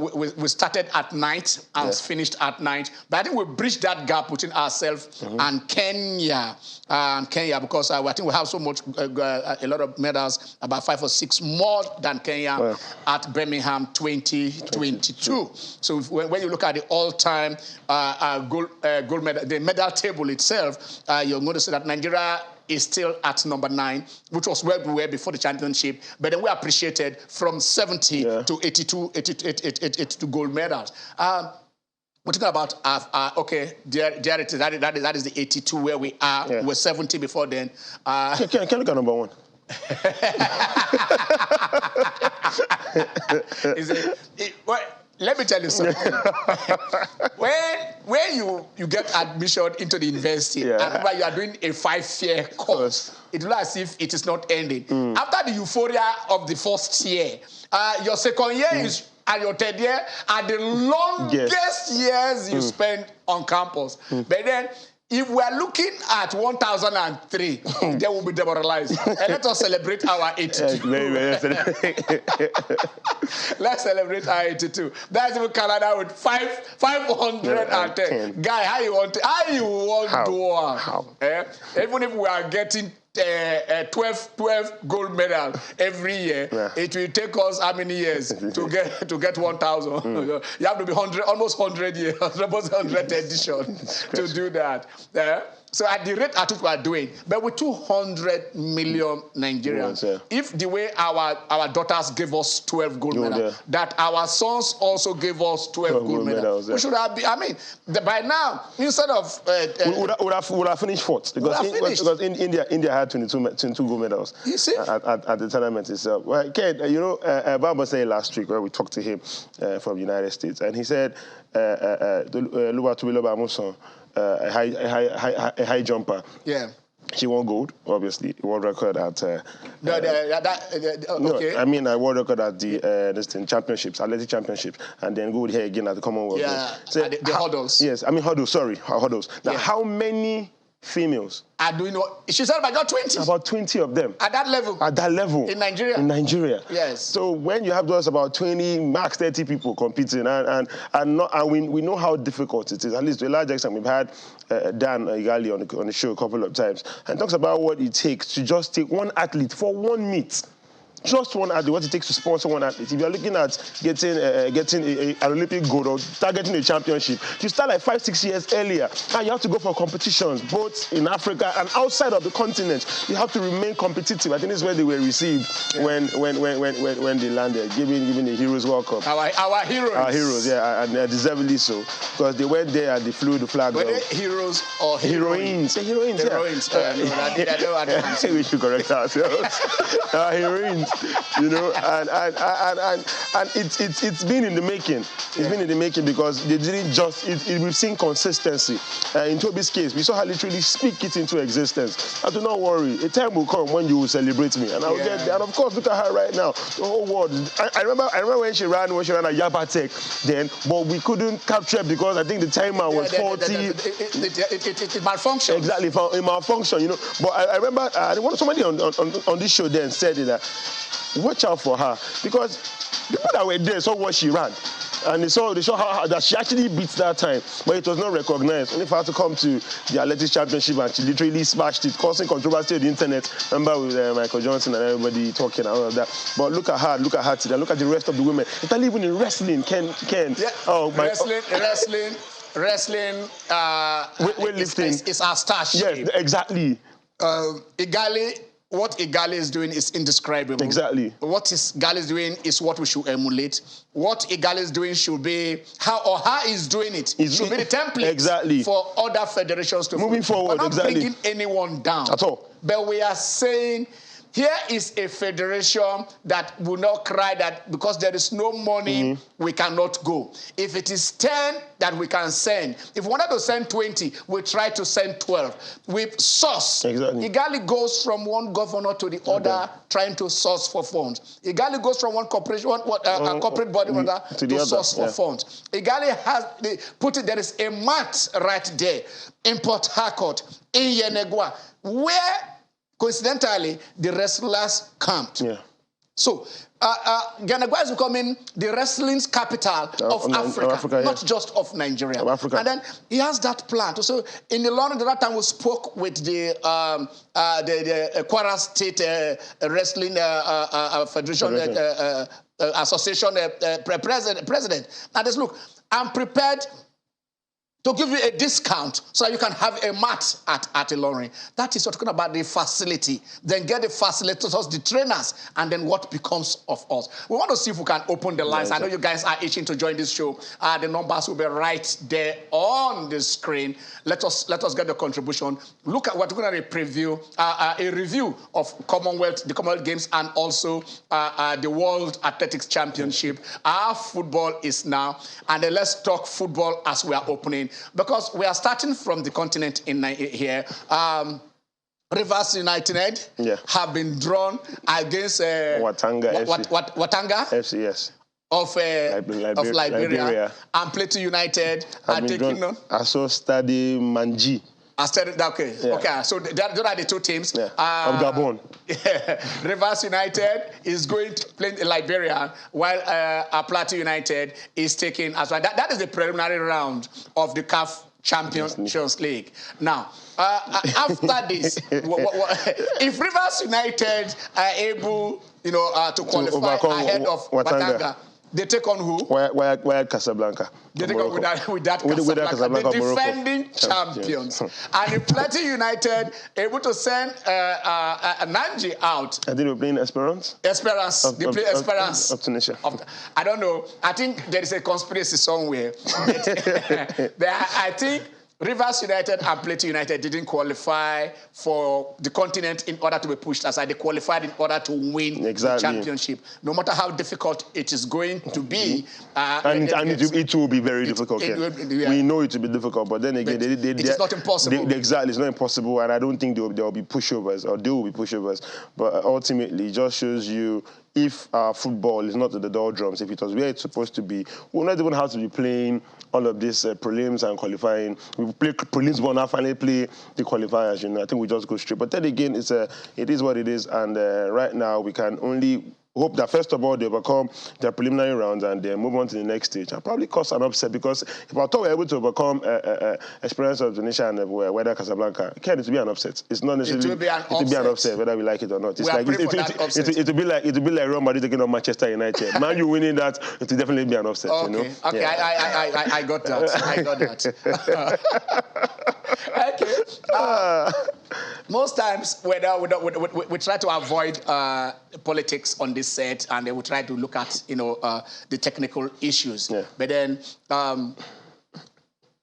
We started at ninth and finished at ninth. But I think we bridged that gap between ourselves and Kenya. Because I think we have so much, a lot of medals, about 5 or 6 more than Kenya at Birmingham 2022. So when you look at the all-time gold medal, the medal table itself, you're going to see that Nigeria is still at number 9, which was where we were before the championship. But then we appreciated from 70 to 82 gold medals. We're talking about, okay, there it is. That is the 82 where we are. Yeah. We're 70 before then. Can you look at number 1? Let me tell you something. when you get admission into the university, and you are doing a 5-year course, it looks as if it is not ending. After the euphoria of the first year, your second year is, and your third year are the longest years you spend on campus. But then, if we are looking at 1003, they will be demoralized. And let us celebrate our 82. Let's celebrate our 82. That's even Canada with 510. Guy, how you want to? How? Even if we are getting 12 gold medals every year, it will take us how many years to get 1,000? You have to be almost 100 years, almost 100 editions to do that. So at the rate at which we are doing, but with 200 million Nigerians, if the way our daughters gave us 12 gold medals, that our sons also gave us 12 gold medals, we should have been, I mean, by now, instead of... would have finished fourth, because India had 22 gold medals. You see? At the tournament itself. Well, Ken, you know, Baba said last week, where we talked to him from the United States, and he said, a high jumper. Yeah. She won gold, obviously. World record at... okay. No, I mean a world record at the championships, athletic championships, and then gold here again at the Commonwealth Games. Yeah, so the hurdles. Yes, I mean hurdles, hurdles. Now, how many females are doing what? She said about 20. About 20 of them. At that level? At that level. In Nigeria? In Nigeria. Yes. So when you have those about 20, max 30 people competing, and we know how difficult it is. At least to a large extent, we've had Dan Igali on the show a couple of times, and talks about what it takes to just take one athlete for one meet. Just one athlete, what it takes to sponsor one athlete. If you're looking at getting an Olympic gold or targeting a championship, you start like 5-6 years earlier, and you have to go for competitions, both in Africa and outside of the continent. You have to remain competitive. I think this is where they were received when they landed, giving the Heroes World Cup. Our heroes. Our heroes, yeah, and deservedly so, because they went there and they flew the flag. Were they heroes or heroines? The heroines, yeah. We should correct ourselves. Heroines. You know, and it's been in the making. It's been in the making because they didn't just. We've seen consistency. In Toby's case, we saw her literally speak it into existence. I do not worry. A time will come when you will celebrate me, and I will get there. And of course, look at her right now. The whole world. I remember when she ran at Yabatek then, but we couldn't capture it because I think the timer was 40. It malfunctioned. Exactly, it malfunctioned. You know, but I remember somebody on this show then said that. Watch out for her, because people that were there saw what she ran, and they saw how that she actually beat that time, but it was not recognized. Only for her to come to the athletics championship and she literally smashed it, causing controversy on the internet. Remember with Michael Johnson and everybody talking and all of that. But look at her today. Look at the rest of the women. It's not even in wrestling. Ken. Yeah. Oh my. Wrestling. Weightlifting. It's our star. Yes, exactly. What Igali is doing is indescribable. Exactly. What Igali is doing is what we should emulate. What Igali is doing should be how is doing it. It should be the template for other federations to moving forward. We're not bringing anyone down at all. But we are saying here is a federation that will not cry that because there is no money, we cannot go. If it is 10 that we can send, if we wanted to send 20, we try to send 12. With source, Igali goes from one governor to the other trying to source for funds. Igali goes from one corporation, corporate body to source for funds. Igali has, there is a mat right there in Port Harcourt, in Yenegua, where coincidentally, the wrestlers camped. Yeah. So, Yenegua is becoming the wrestling's capital of Africa, not just of Nigeria. And then he has that plan. So, in the London, at that time, we spoke with the Kwara State Wrestling Federation Association president. Now, just look, I'm prepared to give you a discount so that you can have a mat at Ilorin. That is talking about the facility. Then get the facilitators, the trainers, and then what becomes of us. We want to see if we can open the lines. I know you guys are itching to join this show. The numbers will be right there on the screen. Let us get the contribution. Look at what we're going to preview, a review of the Commonwealth Games, and also the World Athletics Championship. Our football is now, and then let's talk football as we are opening. Because we are starting from the continent in here. Rivers United have been drawn against Watanga FC. Yes. Of Liberia. And Plateau United are taking on. I saw Stade Manji. Okay. Yeah. Okay. So those are the two teams. Yeah. Of Gabon. Rivers United is going to play in Liberia, while Plateau United is taking as well. That is the preliminary round of the CAF Champions League. Now, after this, if Rivers United are able, to qualify ahead of Watanga, they take on who? Why Casablanca? They take on with that Casablanca, the defending champions. And if Plateau United able to send Nanji out. I think we're playing Esperance. They play Esperance. Of Tunisia. I don't know. I think there is a conspiracy somewhere. I think Rivers United and Plateau United didn't qualify for the continent in order to be pushed aside. They qualified in order to win the championship. No matter how difficult it is going to be. It will be very difficult. We know it will be difficult, but then again, it is not impossible. Exactly, it's not impossible, and I don't think there will be pushovers, or there will be pushovers. But ultimately, it just shows you, if football is not at the doldrums, if it was where it's supposed to be, we'll not even have to be playing all of this prelims and qualifying. We play prelims, but now finally play the qualifiers. I think we just go straight. But then again, it is what it is, and right now we can only hope that first of all they overcome their preliminary rounds and then move on to the next stage. And probably cause an upset, because if I thought we were able to overcome Experience of Tunisia and whether Casablanca, it will be an upset. It's not necessarily it will be an upset whether we like it or not. It's like it will be like Real Madrid taking on Manchester United. Man, you winning that, it will definitely be an upset. Okay, okay, yeah. I got that. Okay. Most times, we try to avoid politics on this set, and they will try to look at the technical issues. Yeah. But then,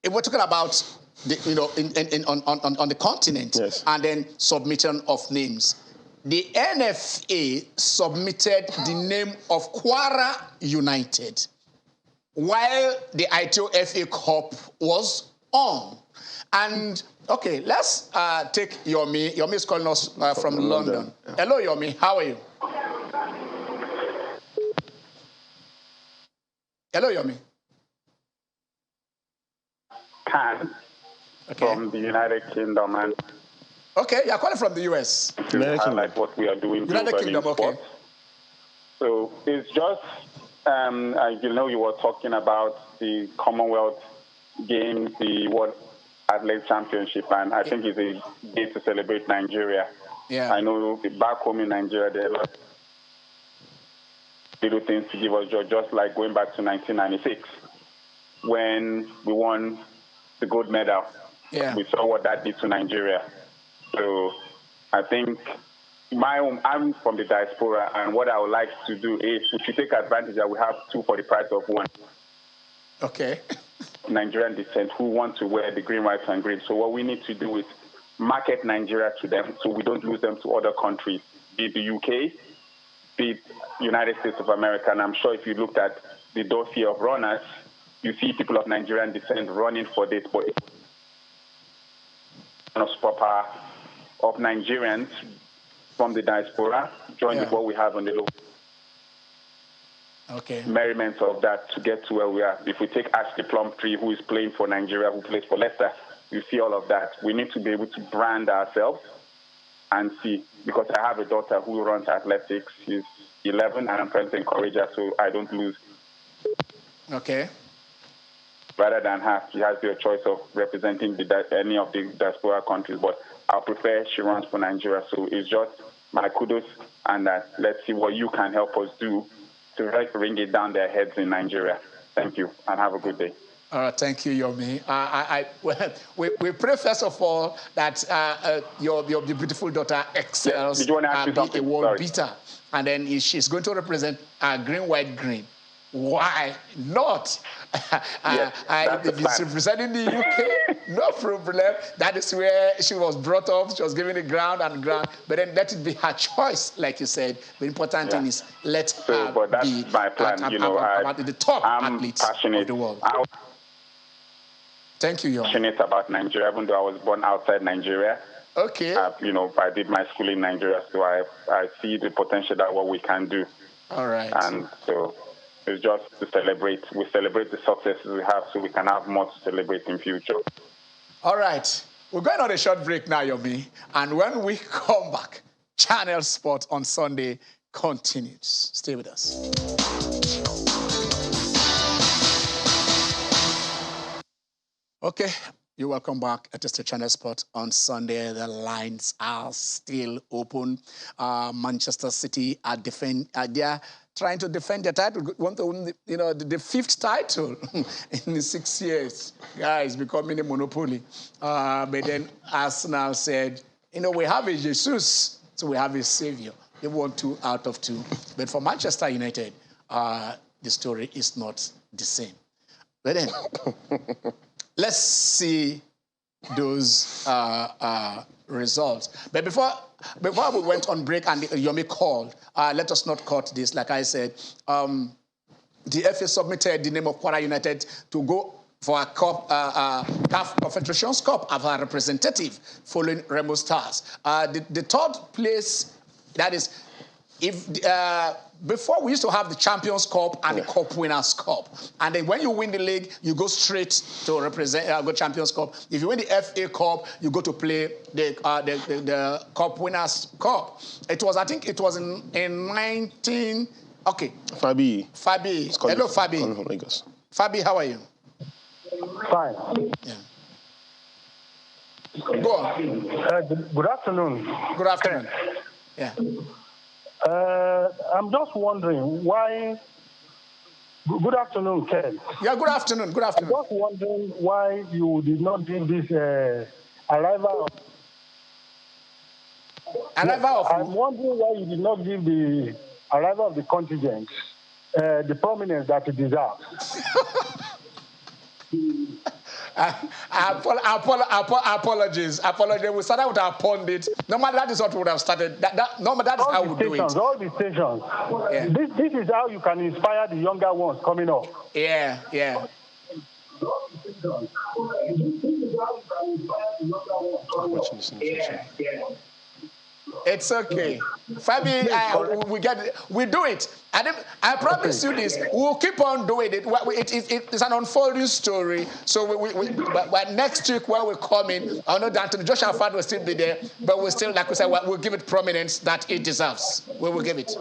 if we're talking about on the continent, yes, and then submission of names, the NFA submitted the name of Kwara United while the ITO FA Cup was on. And okay, let's take Yomi. Yomi is calling us from London. Yeah. Hello, Yomi. How are you? Hello, Yomi. From the United Kingdom. And okay, you're calling from the US. To highlight what we are doing. United Kingdom, okay. So it's just, you were talking about the Commonwealth Games, the World Athletics Championship, and I think it's a day to celebrate Nigeria. Yeah. I know back home in Nigeria, there are a lot of little things to give us joy, just like going back to 1996 when we won the gold medal. Yeah. We saw what that did to Nigeria. So I think I'm from the diaspora, and what I would like to do is we should take advantage that we have two for the price of one. Okay. Nigerian descent who want to wear the green, white, and green. So what we need to do is market Nigeria to them so we don't lose them to other countries be it the UK, be it United States of America. And I'm sure if you looked at the dossier of runners, you see people of Nigerian descent running for this, but of superpower of Nigerians from the diaspora join with what we have on the local. Okay. Merriment of that to get to where we are. If we take Ashley Plumtree, who is playing for Nigeria, who plays for Leicester, you see all of that. We need to be able to brand ourselves and see, because I have a daughter who runs athletics. She's 11, and I'm trying to encourage her so I don't lose. Okay. Rather than her, she has the choice of representing any of the diaspora countries, but I prefer she runs for Nigeria. So it's just my kudos, and let's see what you can help us do to bring it down their heads in Nigeria. Thank you, and have a good day. All right, thank you, Yomi. We pray first of all that your beautiful daughter excels and be a world beater, and then she's going to represent green, white, green. Why not? Yes, if she's representing the UK, no problem. That is where she was brought up. She was given the ground and ground. But then let it be her choice, like you said. The important thing is let her but that's be my plan. the top athlete passionate of the world. Thank you, Yomi. I'm passionate about Nigeria, even though I was born outside Nigeria. Okay. I did my school in Nigeria, so I see the potential that what we can do. All right. And so it's just to celebrate. We celebrate the successes we have so we can have more to celebrate in future. All right. We're going on a short break now, Yomi. And when we come back, Channel Sport on Sunday continues. Stay with us. Okay, you're welcome back. It is the Channel Sport on Sunday. The lines are still open. Manchester City are trying to defend their title. Want to win the fifth title in 6 years. Guys, becoming a monopoly. But then Arsenal said, we have a Jesus, so we have a savior. They won 2 out of 2. But for Manchester United, the story is not the same. But then let's see those results. But before we went on break and Yomi called, let us not cut this. Like I said, the FA submitted the name of Kwara United to go for a cup, CAF Confederations Cup of a representative following Remo Stars. The third place, that is, before we used to have the Champions Cup and the Cup Winners' Cup. And then when you win the league, you go straight to represent go Champions Cup. If you win the FA Cup, you go to play the Cup Winners' Cup. I think it was in 19... Okay. Fabi. Hello, Fabi. Fabi, how are you? Fine. Yeah. Go on. Good afternoon. Good afternoon. Yeah. I'm just wondering why. Good afternoon, Ken. Yeah, good afternoon. Good afternoon. I'm just wondering why you did not give this arrival. I'm wondering why you did not give the arrival of the contingent the prominence that it deserves. Apologies. We started with our pundit. Normally, that is what we would have started. Normally, that is how we do it. All the stations. Yeah. This is how you can inspire the younger ones coming up. Yeah. It's okay. Fabi, we do it. I promise you this. We'll keep on doing it. It's an unfolding story. So but next week when we come in, I know that Joshua Fad will still be there, but we'll still, like we said, we'll give it prominence that it deserves. We will give it.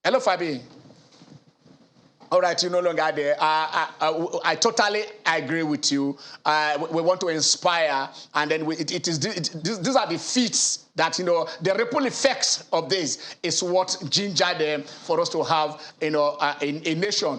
Hello, Fabi. All right, you're no longer there. I totally agree with you. We want to inspire, and then these are the feats that, the ripple effects of this is what gingered them for us to have, a nation,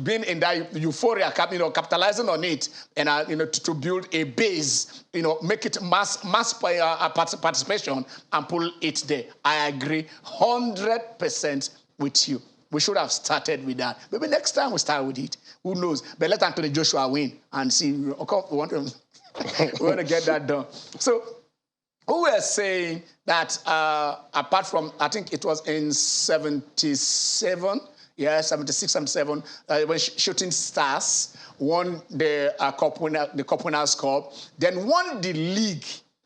being in that euphoria, capitalizing on it, and, to build a base, make it mass participation and pull it there. I agree 100% with you. We should have started with that. Maybe next time we start with it. Who knows? But let Anthony Joshua win and see. We want to We want to get that done. So we were saying that apart from, I think it was in 77, 76, 77, when Shooting Stars won the Cup Winners' Cup, then won the league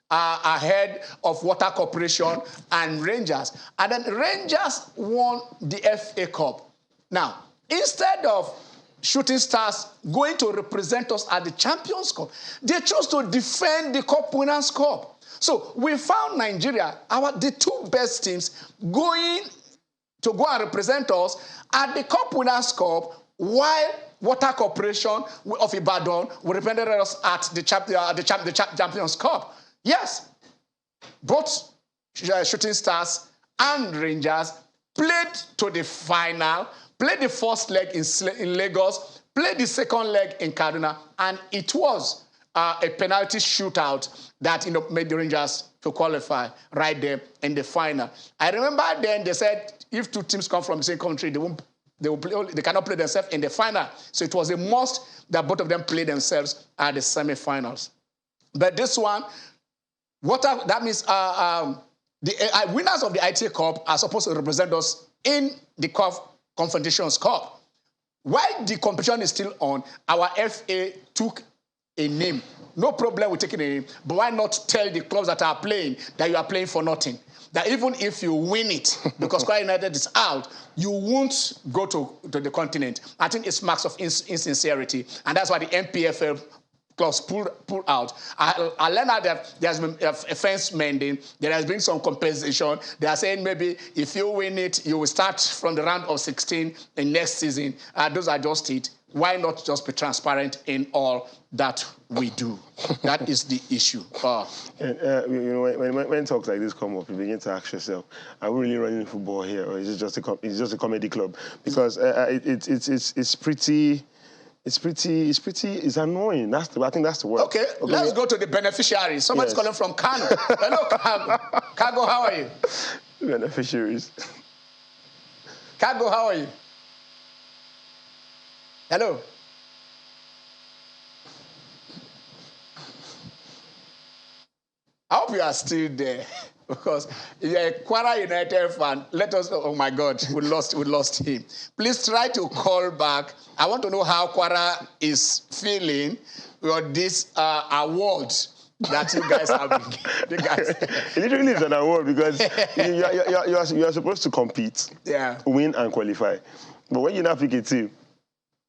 ahead of Water Corporation and Rangers. And then Rangers won the FA Cup. Now, instead of Shooting Stars going to represent us at the Champions Cup, they chose to defend the Cup Winners' Cup. So we found Nigeria, the two best teams, going to go and represent us at the Cup Winners' Cup, while Water Corporation of Ibadan will represent us at the Champions Cup. Yes, both Shooting Stars and Rangers played to the final, played the first leg in Lagos, played the second leg in Kaduna, and it was a penalty shootout that made the Rangers to qualify right there in the final. I remember then they said if two teams come from the same country, they cannot play themselves in the final. So it was a must that both of them play themselves at the semi-finals. But this one, that means the winners of the ITA Cup are supposed to represent us in the Confederations Cup. While the competition is still on, our FA took a name. No problem with taking a name, but why not tell the clubs that are playing that you are playing for nothing? That even if you win it, because Kwara United is out, you won't go to the continent. I think it's marks of insincerity, and that's why the MPFL clubs pulled out. I learned out that there has been a fence mending. There has been some compensation. They are saying maybe if you win it, you will start from the round of 16 in next season. Those are just it. Why not just be transparent in all that we do? That is the issue. When talks like this come up, you begin to ask yourself, are we really running football here, or is it just a comedy club? Because it's annoying. I think that's the word. Okay, let's go to the beneficiaries. Somebody's calling from Kano. Hello, Kago, how are you? Beneficiaries. Kago, how are you? Hello. I hope you are still there, because if you're a Kwara United fan, let us know. Oh my God, we lost him. Please try to call back. I want to know how Kwara is feeling with this award that you guys have been. It literally is an award, because you are supposed to compete, win and qualify. But when you now pick a team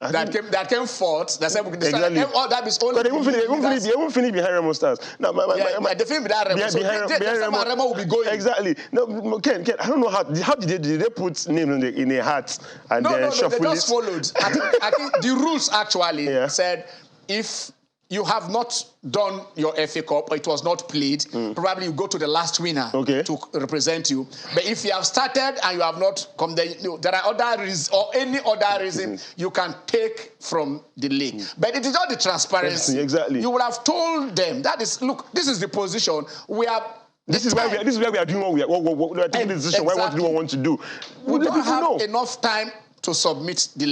that came fourth. That's exactly. That is only. But they won't finish behind Remo Stars. Now, they finish behind Remo. Behind Remo will be going. Exactly. No, Ken, I don't know how did they put name in a hat and then shuffle it? They just followed. I think the rules actually said if you have not done your FA Cup, or it was not played, probably you go to the last winner to represent you. But if you have started and you have not come there, there are other reasons, or any other reason you can take from the league. But it is not the transparency. Exactly. You would have told them, that is, look, this is the position. This is where we are doing what we are taking the decision. Why we want to do. We don't have enough time to submit the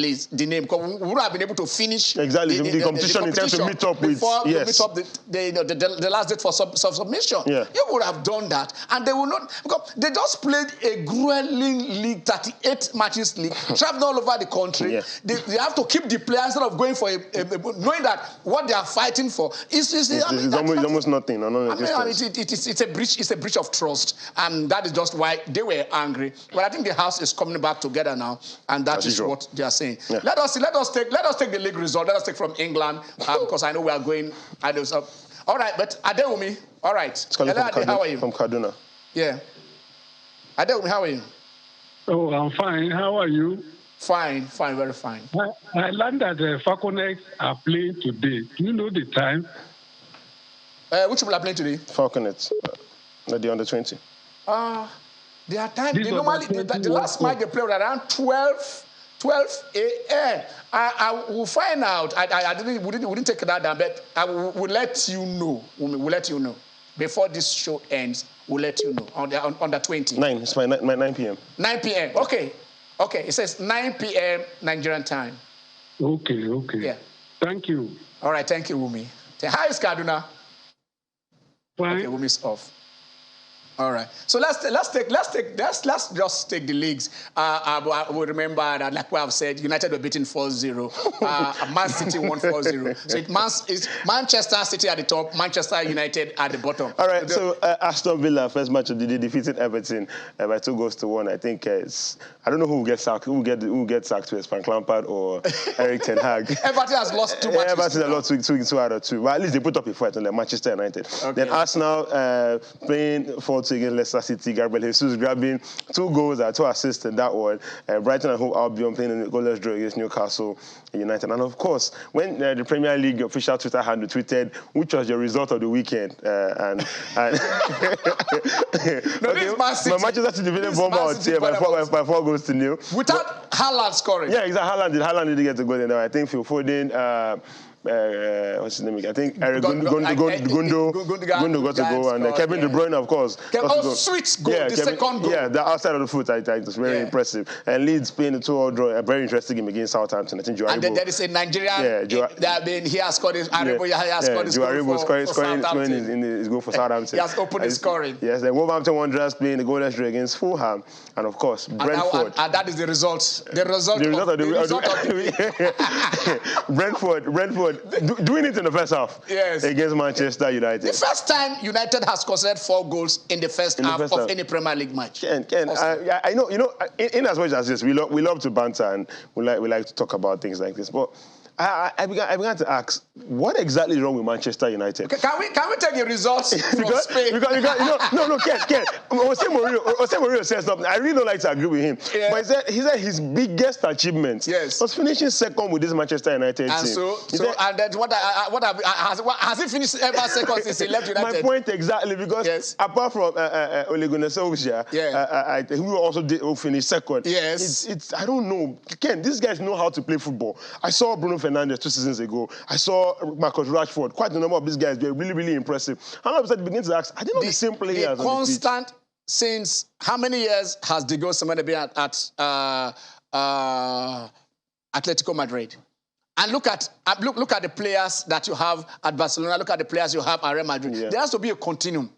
name, because we would have been able to finish the competition in terms to meet up with meet up the last date for submission. Yeah. You would have done that, and they will not, because they just played a grueling league, 38 matches league, traveled all over the country. Yeah. They have to keep the players instead of going for knowing that what they are fighting for is almost nothing. It's a breach of trust, and that is just why they were angry. But I think the house is coming back together now, and that is what they are saying. Yeah. Let us take the league result. Let us take from England, because I know we are going. All right, but Adewumi, all right. Hello, how are you? From Kaduna. Yeah. Adewumi, how are you? Oh, I'm fine. How are you? Fine, very fine. I learned that Falconets are playing today. Do you know the time? Which people are playing today? Falconets, the under 20. Their time. The last match they played around 12 a.m. I will find out. We didn't take that down, but I will let you know. We'll let you know before this show ends. We'll let you know on the 20. 9. It's my 9 p.m. 9 p.m. Okay. It says 9 p.m. Nigerian time. Okay. Yeah. Thank you. All right. Thank you, Wumi. How is Kaduna? Fine. Okay, we'll miss off. All right. So let's just take the leagues. I will remember that, like what I've said, United were beaten 4-0. Man City won 4-0. So it's Manchester City at the top, Manchester United at the bottom. All right. So Aston Villa, first match of the day, defeated Everton by 2-1. I think I don't know who will get sacked. Who will get sacked to Frank Lampard or Eric Ten Hag. Everton has lost 2 matches. Everton has lost 2 out of 2. But at least they put up a fight on Manchester United. Okay. Then Arsenal playing 4-2 against Leicester City. Gabriel Jesus grabbing 2 goals and 2 assists in that one. Brighton and Hove Albion playing in the goalless draw against Newcastle United. And of course, when the Premier League official Twitter handle tweeted, which was your result of the weekend? No, okay, Manchester City defeated Bournemouth by 4 goals to 0. Without Haaland scoring. Yeah, exactly. Haaland didn't get a goal in there. I think Phil Foden. What's his name? I think Eric Gundo got to go, and Kevin De Bruyne, of course. Sweet goal, the second goal. Yeah, the outside of the foot, I think, was very impressive. And Leeds playing a 2-2 draw, a very interesting game against Southampton. I think Joe And then there is a Nigerian. He has scored his. He has scored his goal for Southampton. His goal for Southampton. He has opened his scoring. Yes, then Wolverhampton Wanderers playing the goalless draw against Fulham, and of course Brentford. And that is the result. The result of the Brentford. Doing it in the first half against Manchester United. The first time United has conceded 4 goals in the first half of any Premier League match. Ken, I know, in as much as this, we love to banter and we like to talk about things like this, but I began to ask, what exactly is wrong with Manchester United? Can we take the results from Spain? Ken. Jose Mourinho said something. I really don't like to agree with him. Yeah. But he said his biggest achievement was finishing second with this Manchester United team. And then has he finished ever second since he left United? My point exactly, because apart from Ole Gunnar Solskjaer, who also finished second. Yes. It's I don't know. Ken, these guys know how to play football. I saw Bruno Fernandes 2 seasons ago. I saw Marcus Rashford. Quite a number of these guys were really, really impressive. And all of a sudden, begin to ask, are they not the same players? The constant, since how many years has Diego Simeone been at Atletico Madrid? And look at the players that you have at Barcelona. Look at the players you have at Real Madrid. Yeah. There has to be a continuum.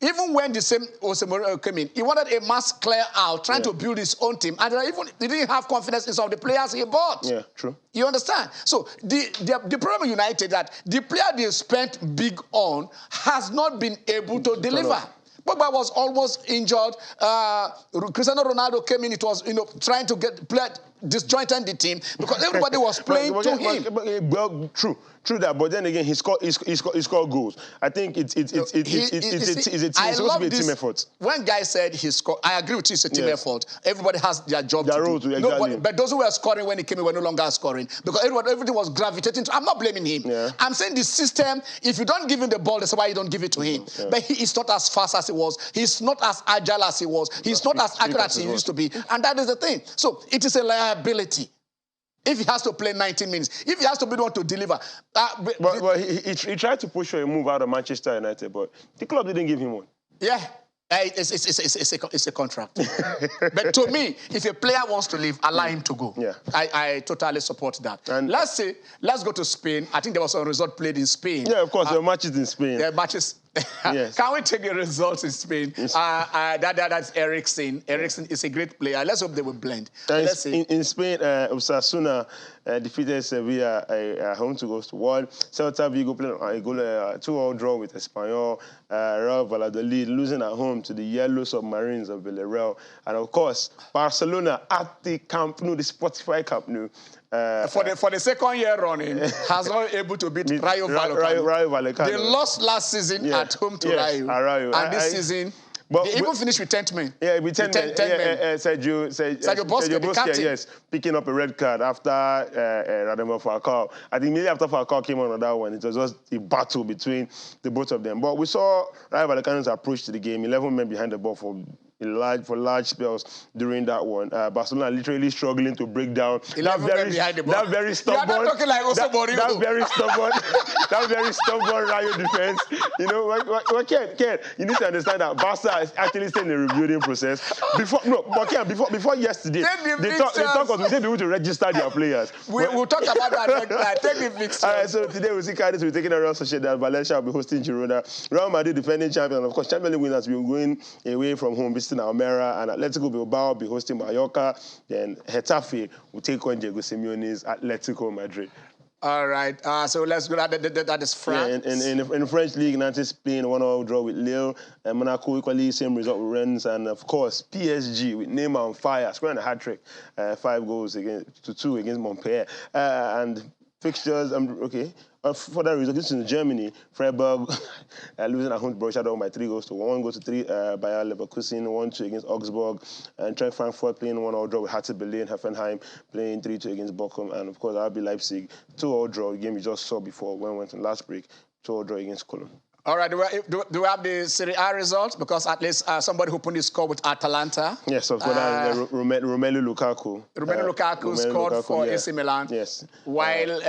Even when the same Jose Mourinho came in, he wanted a mass clear out, trying to build his own team. And he didn't have confidence in some of the players he bought. Yeah, true. You understand? So the problem with United that the player they spent big on has not been able to deliver. Pogba was almost injured. Cristiano Ronaldo came in. It was trying to play disjointed the team because everybody was playing to him. Well, true that, but then again, he scored goals. I think it's a team. It's supposed to be a team effort. When Guy said he scored, I agree with you. It's a team effort. Everybody has their job to do. Exactly. But those who were scoring when he came in were no longer scoring because everything was gravitating to. I'm not blaming him. Yeah. I'm saying the system. If you don't give him the ball, that's why you don't give it to him. Yeah. But he is not as fast as he was. He's not as agile as he was. He's not as accurate as he used to be. And that is the thing. So it is a liability. If he has to play 19 minutes, if he has to be the one to deliver. But he tried to push for a move out of Manchester United, but the club didn't give him one. Yeah. It's a contract. But to me, if a player wants to leave, allow him to go. Yeah. I totally support that. And let's go to Spain. I think there was a result played in Spain. Yeah, of course, there were matches in Spain. There are matches. Yes. Can we take the results in Spain? Yes. That's Eriksen. Eriksen is a great player. Let's hope they will blend. Let's see. In Spain, Osasuna defeated Sevilla home 2-1. Celta Vigo played a 2-2 draw with Espanyol. Real Valladolid losing at home to the Yellow Submarines of Villarreal. And of course, Barcelona at the Camp Nou, the Spotify Camp Nou. For the second year running, has not able to beat Rayo Vallecano. They lost last season at home to Rayo. And this season, they even finished with 10 men. Yeah, with 10 men. Sergio Busquets, picking up a red card after Radamel Falcao. I think immediately after Falcao came on that one, it was just a battle between the both of them. But we saw Rayo Vallecano's approach to the game, 11 men behind the ball for for large spells during that one. Barcelona literally struggling to break down that very stubborn. You're not talking like that very stubborn Rayo defense. You know, Ken, you need to understand that Barca is actually still in the rebuilding process. Before yesterday, they thought we should be able to register their players. We'll talk about that. Take the fixture. All right, so today we see Cadiz will be taking a Real Sociedad. Valencia will be hosting Girona. Real Madrid, defending champion, of course, Champions League winners will be going away from home, visiting Almeria, and Atletico Bilbao will be hosting Mallorca. Then Getafe will take on Diego Simeone's Atletico Madrid. All right, so let's go. That is France. Yeah, in the French league, Nantes playing 1-1 draw with Lille, and Monaco equally same result with Rennes, and of course PSG with Neymar on fire, scoring a hat-trick, 5 goals to 2 against Montpellier, and fixtures. Okay. For that reason, this is in Germany. Freiburg losing at home to Borussia Dortmund by 3 goals to 1. 1-3 Bayer Leverkusen, 1-2 against Augsburg. And Eintracht Frankfurt playing 1-1 draw with Hertha Berlin. Hoffenheim playing 3-2 against Bochum. And of course, RB Leipzig, 2-2 draw, game we just saw before when we went on last break. 2-2 draw against Cologne. All right, do we have the Serie A results? Because at least somebody who put the score with Atalanta. Yes, of course, Romelu Lukaku. Romelu Lukaku scored for AC Milan. Yes. While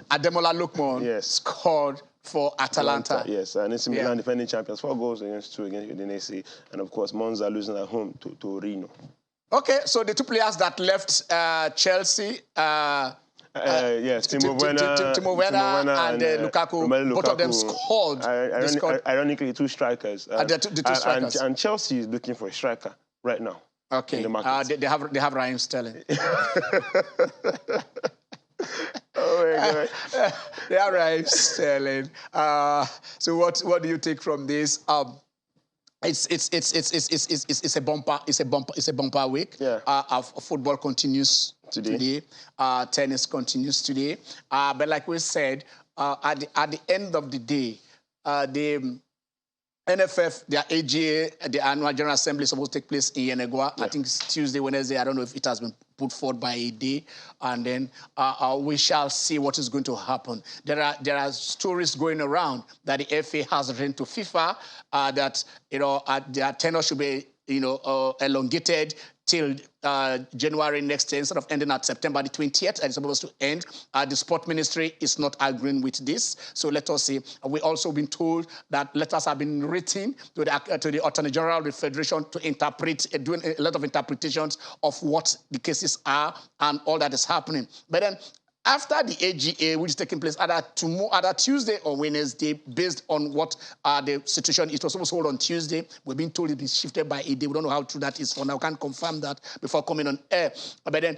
Ademola Lookman scored for Atalanta. Yes, and AC Milan defending champions, 4 goals against 2 against Udinese. And of course, Monza losing at home to Torino. Okay, so the 2 players that left Chelsea... yes, Timo Werner and Lukaku, both of them scored. Ironically, 2 strikers. The two strikers. And Chelsea is looking for a striker right now. Okay, they have Raheem Sterling. Oh my God. They have Raheem Sterling. So what do you take from this? It's a bumper week. Yeah. Football continues today. Tennis continues today. But like we said, at the end of the day, the NFF, their AGA, the Annual General Assembly is supposed to take place in Yenegua. Yeah. I think it's Tuesday, Wednesday. I don't know if it has been put forward by a day. And then we shall see what is going to happen. There are stories going around that the FA has written to FIFA that, their tenure should be, elongated till January next year, instead of ending at September the 20th, and it's supposed to end. The Sport Ministry is not agreeing with this. So let us see. We've also been told that letters have been written to the Attorney General of the Federation to interpret, doing a lot of interpretations of what the cases are and all that is happening. But then, after the AGA, which is taking place either Tuesday or Wednesday, based on what the situation, it was supposed to hold on Tuesday. We've been told it is shifted by a day. We don't know how true that is for now. I can't confirm that before coming on air. But then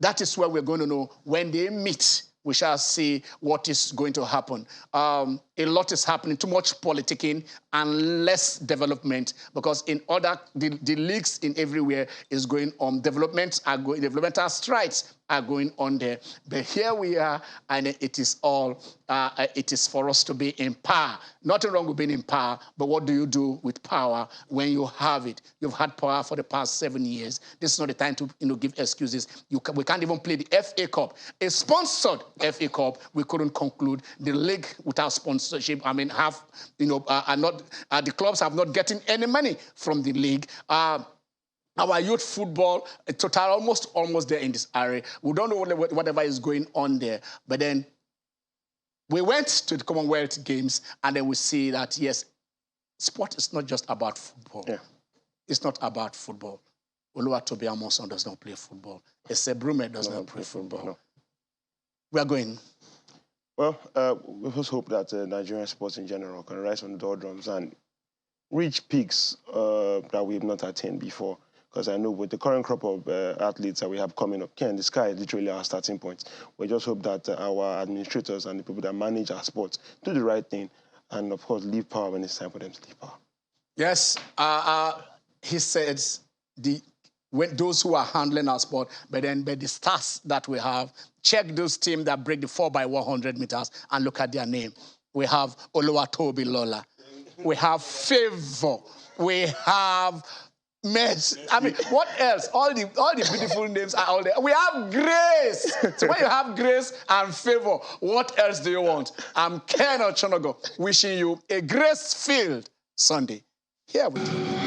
that is where we're going to know when they meet. We shall see what is going to happen. A lot is happening, too much politicking and less development, because the leagues in everywhere is going on. Developmental strides are going on there. But here we are, and it is for us to be in power. Nothing wrong with being in power, but what do you do with power when you have it? You've had power for the past 7 years. This is not the time to give excuses. We can't even play the FA Cup. A sponsored FA Cup, we couldn't conclude. The league without sponsorship, the clubs have not getting any money from the league. Our youth football, total almost there in this area. We don't know whatever is going on there. But then we went to the Commonwealth Games, and then we see that, yes, sport is not just about football. Yeah. It's not about football. Oluwatobi Amonson does not play football. Ese Brume does not play football. No. We are going. Well, we just hope that Nigerian sports in general can rise from the doldrums and reach peaks that we have not attained before. Because I know with the current crop of athletes that we have coming up, the sky is literally our starting point. We just hope that our administrators and the people that manage our sports do the right thing and, of course, leave power when it's time for them to leave power. Yes, he says when those who are handling our sport, but the stars that we have, check those teams that break the 4x100 meters and look at their name. We have Oluwatobi Lola. We have Favor. We have Mess. What else? All the beautiful names are all there. We have Grace. So when you have Grace and Favor, what else do you want? I'm Ken Ochonogo, wishing you a grace-filled Sunday. Here we go.